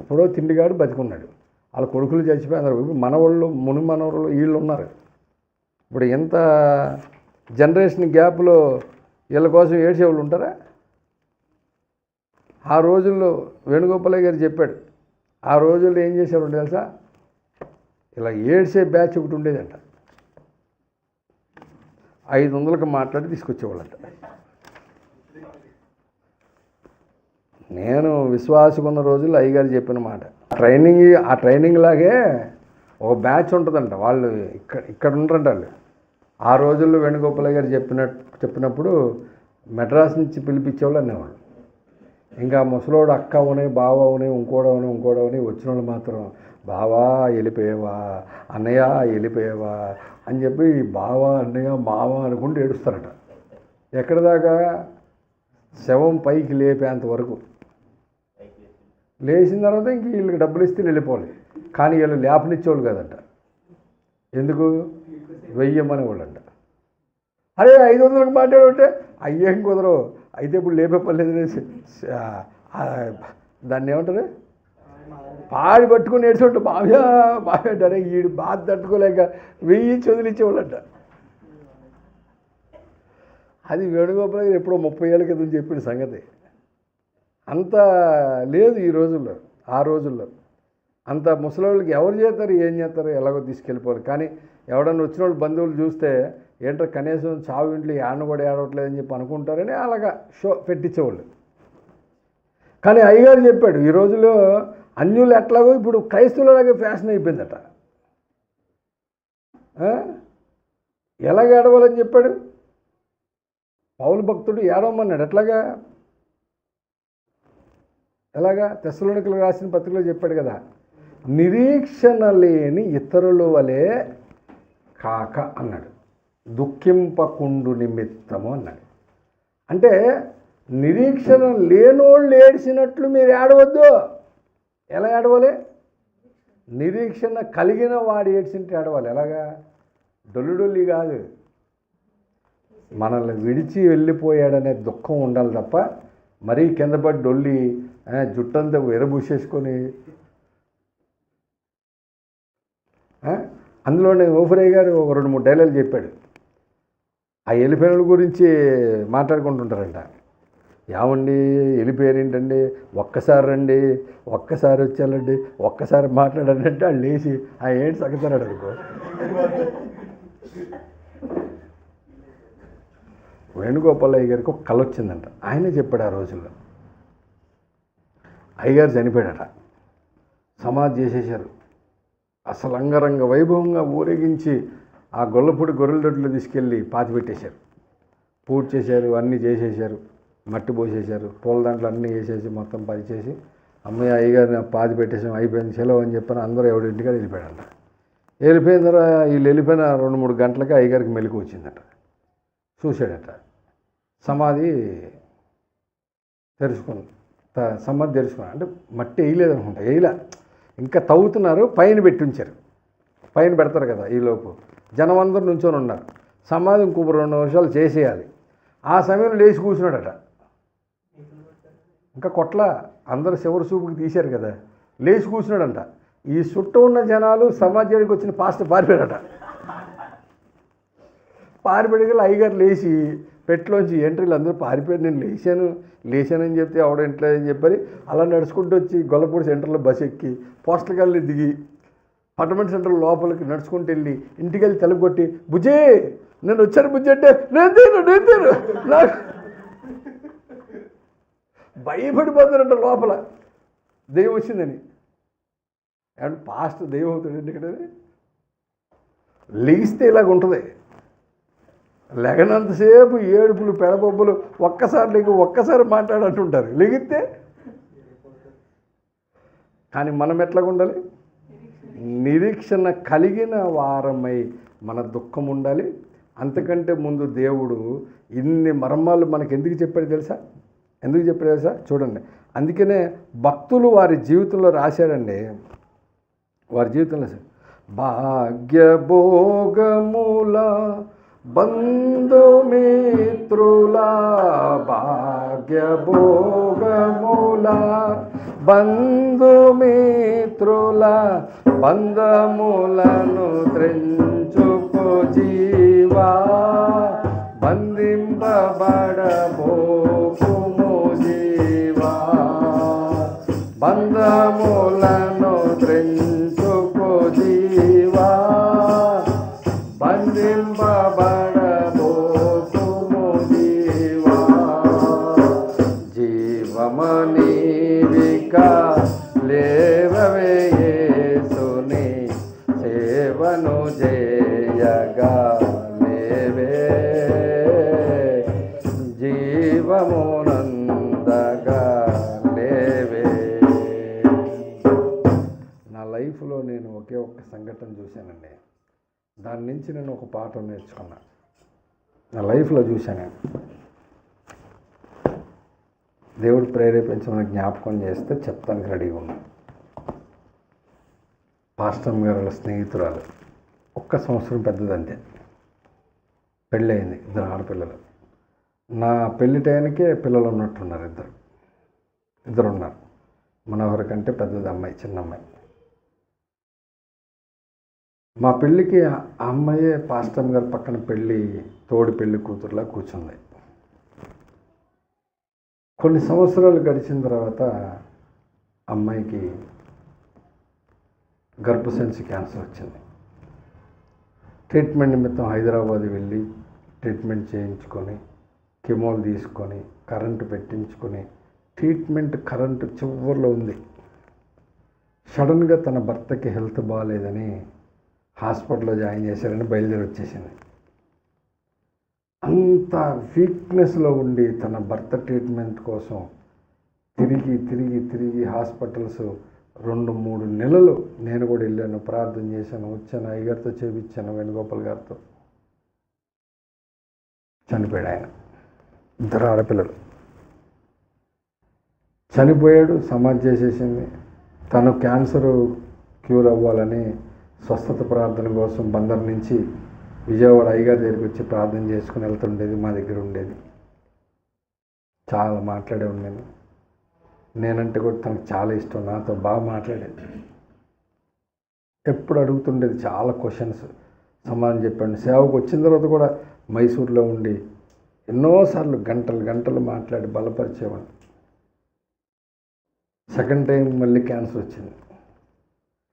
ఎప్పుడో తిండిగాడు బతికున్నాడు, వాళ్ళ కొడుకులు చచ్చిపోయినారు. ఇప్పుడు మనవాళ్ళు ముని మనవాళ్ళు వీళ్ళు ఉన్నారు. ఇప్పుడు ఎంత జనరేషన్ గ్యాప్లో వీళ్ళ కోసం ఏడ్చేవాళ్ళు ఉంటారా? ఆ రోజుల్లో వేణుగోపాలయ్య గారు చెప్పాడు, ఆ రోజుల్లో ఏం చేశారు తెలుసా, ఇలా ఏడ్చే బ్యాచ్ ఒకటి ఉండేదంట. 500కి మాట్లాడి తీసుకొచ్చేవాళ్ళంట. నేను విశ్వాసకున్న రోజుల్లో అయ్యగారు చెప్పిన మాట. ఆ ట్రైనింగ్ లాగే ఒక బ్యాచ్ ఉంటుందంట. వాళ్ళు ఇక్కడ ఉండరంట వాళ్ళు. ఆ రోజుల్లో వేణుగోపాలయ్య గారు చెప్పినప్పుడు మెడ్రాస్ నుంచి పిలిపించేవాళ్ళు అనేవాళ్ళు. ఇంకా ముసలోడు అక్క అవునే బావ అవునే ఇంకోడవని వచ్చిన వాళ్ళు మాత్రం బావా వెళ్ళిపోయేవా, అన్నయ్య వెళ్ళిపోయేవా అని చెప్పి బావ అన్నయ్య మావ అనుకుంటూ ఏడుస్తారట. ఎక్కడి దాకా? శవం పైకి లేపేంత వరకు. లేచిన తర్వాత ఇంక వీళ్ళకి డబ్బులు ఇస్తే వెళ్ళిపోవాలి. కానీ వీళ్ళు లేపనిచ్చేవాళ్ళు కదంట. ఎందుకు? వెయ్యమని వాళ్ళంట. అరే 500కి మాట్లాడుంటే అయ్యేం కుదరవు, అయితే ఇప్పుడు లేపే పర్లేదు. దాన్ని ఏమంటారు, పాడి పట్టుకుని ఏడ్చుంటే బావ్యా అంటారే. వీడు బాధ తట్టుకోలేక 1000 చదిలిచ్చేవాళ్ళంట. అది వేణుగోపాల్ గారు ఎప్పుడో 30 ఏళ్ళ క్రితం చెప్పిన సంగతి. అంత లేదు ఈ రోజుల్లో. ఆ రోజుల్లో అంత ముసలోళ్ళకి ఎవరు చేస్తారు, ఏం చేస్తారు, ఎలాగో తీసుకెళ్ళిపోవాలి. కానీ ఎవడన్నా వచ్చిన వాళ్ళు బంధువులు చూస్తే ఏంటో కనీసం చావు ఇంట్లో ఏడను కూడా ఏడవట్లేదని చెప్పి అనుకుంటారని అలాగా షో పెట్టించేవాళ్ళు. కానీ అయ్యగారు చెప్పాడు, ఈ రోజుల్లో అన్యులు ఎట్లాగో ఇప్పుడు క్రైస్తవులలాగే ఫ్యాషన్ అయిపోయిందట. ఎలాగ ఏడవాలని చెప్పాడు? పౌలు భక్తుడు ఏడవమన్నాడు. ఎలాగా? తెస్సలోనికలకు రాసిన పత్రికలో చెప్పాడు కదా, నిరీక్షణ లేని ఇతరుల వలె కాక అన్నాడు, దుఃఖింపకుండు నిమిత్తము అన్నాడు. అంటే నిరీక్షణ లేనోళ్ళు ఏడ్చినట్లు మీరు ఏడవద్దు. ఎలా ఏడవాలి? నిరీక్షణ కలిగిన వాడు ఏడ్చింటే ఏడవాలి. ఎలాగా? డొల్లి కాదు, మనల్ని విడిచి వెళ్ళిపోయాడనే దుఃఖం ఉండాలి తప్ప మరీ కింద పడి డొల్లి జుట్టంతా ఎరబూసేసుకొని. అందులోనే ఓఫిరయ్య గారు ఒక 2-3 డైలాగులు చెప్పాడు. ఆ వెళ్ళిపోయిన గురించి మాట్లాడుకుంటుంటారంట. ఏమండి వెళ్ళిపోయారు ఏంటండి, ఒక్కసారి రండి, ఒక్కసారి వచ్చారండి, ఒక్కసారి మాట్లాడండి అంటే వాళ్ళు లేచి ఆ ఏంటి సగతాడు అనుకో. వేణుగోపాలయ్య గారికి ఒక కళ వచ్చిందంట. ఆయనే చెప్పాడు ఆ రోజుల్లో. అయ్యగారు చనిపోయాడట, సమాధి చేసేశారు. అసలు అంగరంగ వైభవంగా ఊరేగించి ఆ గొల్లపూడి గొర్రెల దొడ్లో తీసుకెళ్ళి పాతిపెట్టేశారు. పూజ చేశారు, అన్నీ చేసేసారు, మట్టి పోసేశారు, పూల దాంట్లో అన్నీ వేసేసి మొత్తం పరిచేసి అమ్మాయి అయ్యగారిని పాతి పెట్టేసాం, అయిపోయింది సెలవు అని చెప్పిన అందరూ ఎవరి ఇంటికి వెళ్ళిపోయాడంట. వెళ్ళిపోయిన తర్వాత వీళ్ళు వెళ్ళిపోయిన 2-3 గంటలకి అయ్యగారికి మెలకు వచ్చిందట. చూశాడట, సమాధి తెరుచుకుంది. సమాధి తెరుచుకున్నాడు అంటే మట్టి వేయలేదు అనుకుంటా, వేయలే, ఇంకా తవ్వుతున్నారు. పైన పెట్టి ఉంచారు, పైన పెడతారు కదా. ఈలోపు జనం అందరూ నుంచొని ఉన్నారు. సమాధి ఇంకో 2 నిమిషాలు చేసేయాలి. ఆ సమయంలో లేచి కూర్చున్నాడట. ఇంకా కొట్ల అందరూ చివరి చూపుకి తీశారు కదా, లేచి కూర్చున్నాడంట. ఈ చుట్టూ ఉన్న జనాలు సమాజానికి వచ్చిన పాస్టర్ పారిపోయాడట. పారిపోయాడు. అయ్యగారు లేచి పెట్టులోంచి ఎంట్రీలు అందరూ పారిపోయాడు. నేను లేచానని చెప్తే ఎవడో ఇంట్లో అని చెప్పని అలా నడుచుకుంటూ వచ్చి గొల్లపూడి సెంటర్లో బస్సు ఎక్కి పోస్టల్ గారిని దిగి పట్టమెంట్ సెంటర్ లోపలికి నడుచుకుంటూ వెళ్ళి ఇంటికి వెళ్ళి తలుపు కొట్టి, బుజ్జే నేను వచ్చాను బుజ్జి అంటే నేను తీరు నాకు భయపడిపోతారంట లోపల. దెయ్యం వచ్చిందని. ఏమంటే పాస్ట్ దెయ్యం అవుతాడండి ఇక్కడ. లెగిస్తే ఇలాగ ఉంటుంది, లెగనంతసేపు ఏడుపులు పెడబొబ్బులు, ఒక్కసారి మాట్లాడంటుంటారు, లెగిస్తే. కానీ మనం ఎట్లాగ ఉండాలి? నిరీక్షణ కలిగిన వారమై మన దుఃఖం ఉండాలి. అంతకంటే ముందు దేవుడు ఇన్ని మర్మాలు మనకు ఎందుకు చెప్పాడు తెలుసా? చూడండి, అందుకనే భక్తులు వారి జీవితంలో రాశారండి. వారి జీవితంలో భాగ్యభోగముల బంధుమిత్రుల, భాగ్యభోగముల బంధుమిత్రుల బంధములను త్రెంచుకో జీవా, బంధింపబడబోకుము జీవా, బంధములను త్రెంచుకో జీవా, బంధింపబడబోకుము జీవా, జీవమనీవిక లేవవే యేసుని సేవను చేయగా లేవే, జీవమునందగా లేవే. నా లైఫ్లో నేను ఒకే ఒక్క సంఘటన చూశానండి. దాని నుంచి నేను ఒక పాఠం నేర్చుకున్నా. నా లైఫ్లో చూశాను. దేవుడు ప్రేరేపించమని జ్ఞాపకం చేస్తే చెప్తానికి రెడీగా ఉన్నాను. పాస్టర్ గారు స్నేహితురాలు, 1 సంవత్సరం పెద్దదంతే, పెళ్ళయింది, 2 ఆడపిల్లలు. నా పెళ్లి టైంకే పిల్లలు ఉన్నట్టున్నారు, ఇద్దరు ఉన్నారు. మనోహర్ కంటే పెద్దది అమ్మాయి, చిన్న అమ్మాయి. మా పెళ్ళికి ఆ అమ్మాయే పాస్టర్ గారి పక్కన తోడి పెళ్లి కూతురులా కూర్చుంది. కొన్ని సంవత్సరాలు గడిచిన తర్వాత అమ్మాయికి గర్భసంచి క్యాన్సర్ వచ్చింది. ట్రీట్మెంట్ నిమిత్తం హైదరాబాద్ వెళ్ళి ట్రీట్మెంట్ చేయించుకొని, కెమోలు తీసుకొని, కరెంటు పెట్టించుకొని, ట్రీట్మెంట్ కరెంటు చివరిలో ఉంది. సడన్గా తన భర్తకి హెల్త్ బాగాలేదని హాస్పిటల్లో జాయిన్ చేశారని బయలుదేరి వచ్చేసింది. అంత వీక్నెస్లో ఉండి తన భర్త ట్రీట్మెంట్ కోసం తిరిగి హాస్పిటల్స్ 2-3 నెలలు నేను కూడా వెళ్ళాను, ప్రార్థన చేశాను, వచ్చాను, అయ్యగారితో చేయించాను, వేణుగోపాల్ గారితో. చనిపోయాడు ఆయన. 2 ఆడపిల్లలు. చనిపోయాడు, సమాధి చేసేసింది. తను క్యాన్సర్ క్యూర్ అవ్వాలని స్వస్థత ప్రార్థన కోసం బందర్ నుంచి విజయవాడ అయ్యగారి దగ్గరికి వచ్చి ప్రార్థన చేసుకుని వెళ్తుండేది, మా దగ్గర ఉండేది. చాలా మాట్లాడే ఉన్నాను. నేనంటే కూడా తనకు చాలా ఇష్టం, నాతో బాగా మాట్లాడేది. ఎప్పుడు అడుగుతుండేది, చాలా క్వశ్చన్స్, సమాధానం చెప్పాను. సేవకు వచ్చిన తర్వాత కూడా మైసూర్లో ఉండి ఎన్నోసార్లు గంటలు మాట్లాడి బలపరిచేవాడు. సెకండ్ టైం మళ్ళీ క్యాన్సర్ వచ్చింది.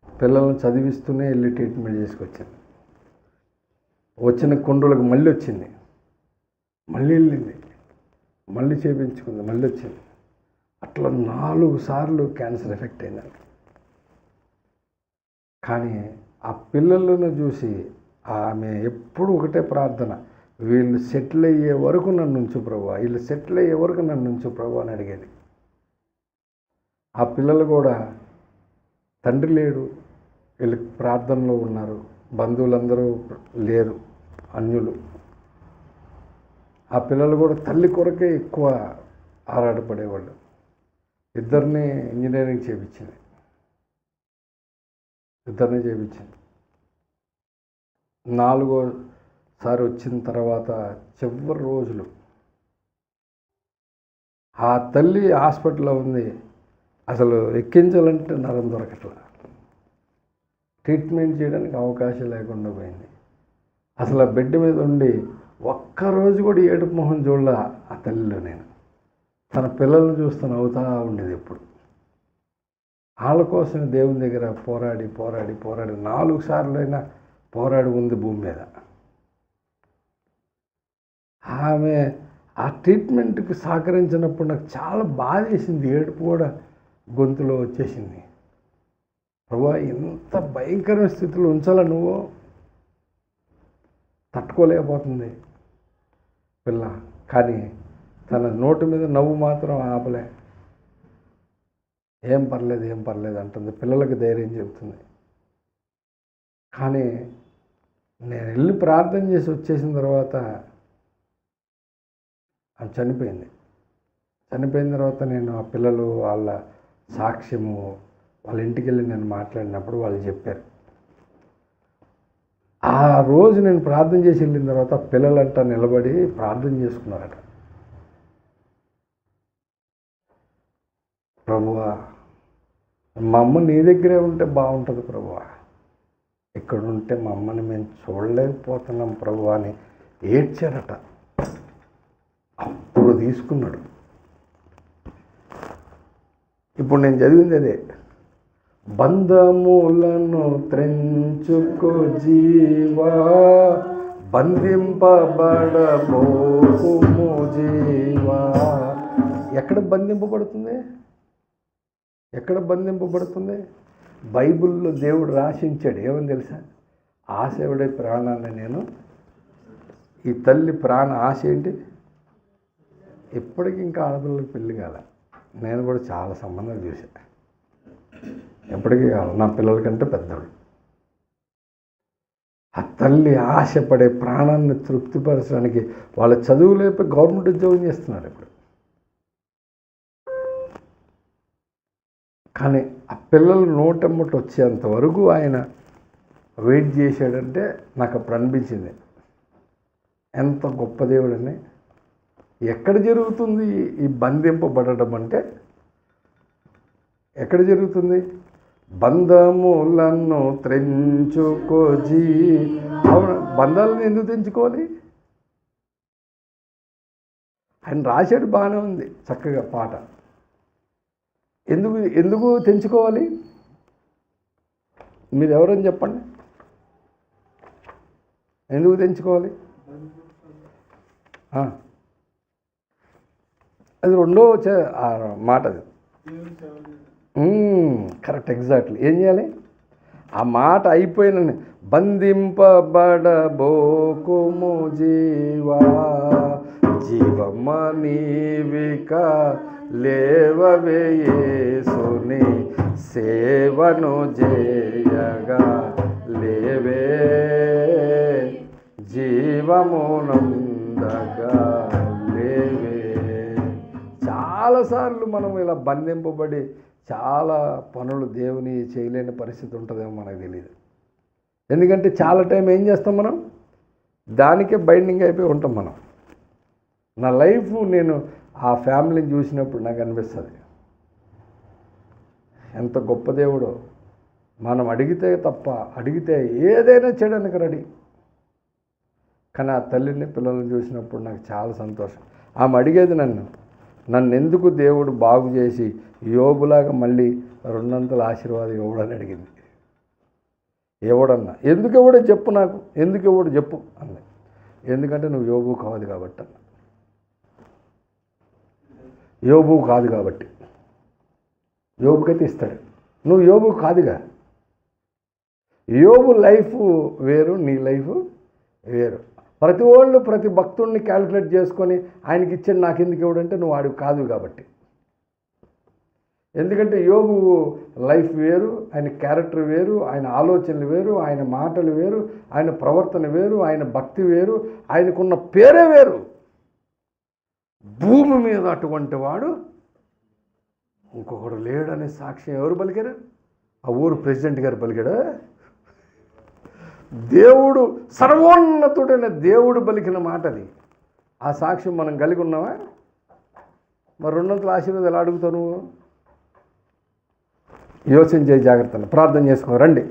పిల్లలను చదివిస్తూనే వెళ్ళి ట్రీట్మెంట్ చేసుకొచ్చింది. వచ్చిన కొండలకు మళ్ళీ వచ్చింది, మళ్ళీ వెళ్ళింది, మళ్ళీ చేయించుకుంది, మళ్ళీ వచ్చింది. అట్లా 4 సార్లు క్యాన్సర్ ఎఫెక్ట్ అయిందండి. కానీ ఆ పిల్లలను చూసి ఆమె ఎప్పుడు ఒకటే ప్రార్థన, వీళ్ళు సెటిల్ అయ్యే వరకు నన్ను ఉంచు ప్రభువా, వీళ్ళు సెటిల్ అయ్యే వరకు నన్ను ఉంచు ప్రభువా అని అడిగేది. ఆ పిల్లలు కూడా తండ్రి లేడు, వీళ్ళు ప్రార్థనలో ఉన్నారు, బంధువులందరూ లేరు, అన్యులు. ఆ పిల్లలు కూడా తల్లి కొరకే ఎక్కువ ఆరాటపడేవాళ్ళు. ఇద్దరిని ఇంజనీరింగ్ చేయించింది. నాలుగోసారి వచ్చిన తర్వాత చివరి రోజులు ఆ తల్లి హాస్పిటల్లో ఉంది. అసలు ఎక్కించాలంటే నరం దొరకట్లా, ట్రీట్మెంట్ చేయడానికి అవకాశం లేకుండా పోయింది. అసలు ఆ బెడ్ మీద ఉండి ఒక్కరోజు కూడా ఏడుపు మొహం చూడలే ఆ తల్లిలో. నేను తన పిల్లల్ని చూస్తూ నవ్వుతూ ఉండేది ఎప్పుడు. వాళ్ళ కోసం దేవుని దగ్గర పోరాడి 4 సార్లైనా పోరాడి ఉంది భూమి మీద. ఆమె ఆ ట్రీట్మెంట్కి సహకరించినప్పుడు నాకు చాలా బాధ వేసింది. ఏడుపు కూడా గొంతులో వచ్చేసింది. ప్రభువా, ఇంత భయంకరమైన స్థితిలో ఉంచాలా నువ్వు? తట్టుకోలేకపోతుంది పిల్ల. కానీ తన నోటి మీద నవ్వు మాత్రం ఆపలే. ఏం పర్లేదు అంటుంది. పిల్లలకి ధైర్యం చెబుతుంది. కానీ నేను వెళ్ళి ప్రార్థన చేసి వచ్చేసిన తర్వాత ఆమె చనిపోయింది. చనిపోయిన తర్వాత నేను ఆ పిల్లలు వాళ్ళ సాక్ష్యము వాళ్ళ ఇంటికి వెళ్ళి నేను మాట్లాడినప్పుడు వాళ్ళు చెప్పారు. ఆ రోజు నేను ప్రార్థన చేసి వెళ్ళిన తర్వాత పిల్లలంతా నిలబడి ప్రార్థన చేసుకున్నారట. ప్రభువా, మా అమ్మ నీ దగ్గరే ఉంటే బాగుంటుంది ప్రభువా, ఇక్కడ ఉంటే మా అమ్మని మేము చూడలేకపోతున్నాం ప్రభువా అని ఏడ్చారట. అప్పుడు తీసుకున్నాడు. ఇప్పుడు నేను చదివింది అదే. బంధములను త్రెంచుకో జీవా, బంధింపబడబోకుము జీవా. ఎక్కడ బంధింపబడుతుంది? ఎక్కడ బంధింపబడుతుంది? బైబిల్లో దేవుడు రాసించాడు. ఏమని తెలుసా? ఆశయుడే ప్రాణాన్ని నేను. ఈ తల్లి ప్రాణ ఆశ ఏంటి? ఇప్పటికి ఇంకా ఆడపిల్లకి పెళ్ళి కాల. నేను కూడా చాలా సంబంధాలు చూశాను. ఎప్పటికీ కాదు, నా పిల్లల కంటే పెద్దవాడు. ఆ తల్లి ఆశపడే ప్రాణాన్ని తృప్తిపరచడానికి వాళ్ళ చదువు లేపి గవర్నమెంట్ ఉద్యోగం చేస్తున్నారు ఇప్పుడు. కానీ ఆ పిల్లలు నోటెమ్మట వచ్చేంత వరకు ఆయన వెయిట్ చేశాడంటే నాకు అప్పుడు అనిపించింది ఎంత గొప్ప దేవుడని. ఎక్కడ జరుగుతుంది ఈ బంధింపబడడం అంటే? ఎక్కడ జరుగుతుంది? బంధములను త్రెంచుకోజీ. అవును, బంధాలను ఎందుకు తెంచుకోవాలి? ఆయన రాశాడు, బాగానే ఉంది చక్కగా పాట. ఎందుకు తెంచుకోవాలి? మీరు ఎవరని చెప్పండి. ఎందుకు తెంచుకోవాలి? అది రెండో మాట. అది కరెక్ట్, ఎగ్జాక్ట్లీ. ఏం చేయాలి? ఆ మాట అయిపోయిన బంధింపబడబోకుము జీవా, జీవమ్మ నీవిక లేవవే యేసుని సేవను చేయగా లేవే జీవమునందగా లేవే. చాలాసార్లు మనం ఇలా బంధింపబడి చాలా పనులు దేవుని చేయలేని పరిస్థితి ఉంటుందేమో మనకు తెలియదు. ఎందుకంటే చాలా టైం ఏం చేస్తాం మనం? దానికే బైండింగ్ అయిపోయి ఉంటాం మనం. నా లైఫ్ నేను ఆ ఫ్యామిలీని చూసినప్పుడు నాకు అనిపిస్తుంది ఎంత గొప్ప దేవుడో. మనం అడిగితే ఏదైనా చేయడానికి రెడీ. కానీ ఆ తల్లిని పిల్లల్ని చూసినప్పుడు నాకు చాలా సంతోషం. ఆమె అడిగేది నన్ను ఎందుకు దేవుడు బాగు చేసి యోబులాగా మళ్ళీ 200 ఆశీర్వాదం ఇవ్వడని అడిగింది. ఎవడన్నా ఎందుకు ఇవ్వడో చెప్పు, నాకు ఎందుకు ఇవ్వడు చెప్పు అన్న. ఎందుకంటే నువ్వు యోబు కాదు కాబట్టి అన్న. యోబు కాదు కాబట్టి. యోబుకైతే ఇస్తాడు, నువ్వు యోబు కాదుగా. యోబు లైఫ్ వేరు, నీ లైఫ్ వేరు. ప్రతి వాళ్ళు ప్రతి భక్తుడిని క్యాలిక్యులేట్ చేసుకొని ఆయనకి ఇచ్చాడు నాకు ఎందుకు ఇవ్వడంటే నువ్వు వాడివి కాదు కాబట్టి. ఎందుకంటే యోబు లైఫ్ వేరు, ఆయన క్యారెక్టర్ వేరు, ఆయన ఆలోచనలు వేరు, ఆయన మాటలు వేరు, ఆయన ప్రవర్తన వేరు, ఆయన భక్తి వేరు, ఆయనకున్న పేరే వేరు. భూమి మీద అటువంటి వాడు ఇంకొకడు లేడనే సాక్ష్యం ఎవరు పలికారు? ఆ ఊరు ప్రెసిడెంట్ గారు పలికాడా? దేవుడు, సర్వోన్నతుడైన దేవుడు పలికిన మాట అది. ఆ సాక్ష్యం మనం కలిగి ఉన్నావా? మరి 200 ఆశీర్వాదాలు ఎలా అడుగుతావు నువ్వు? యోచన చేయి, జాగ్రత్తగా ప్రార్థన చేసుకో. రండి.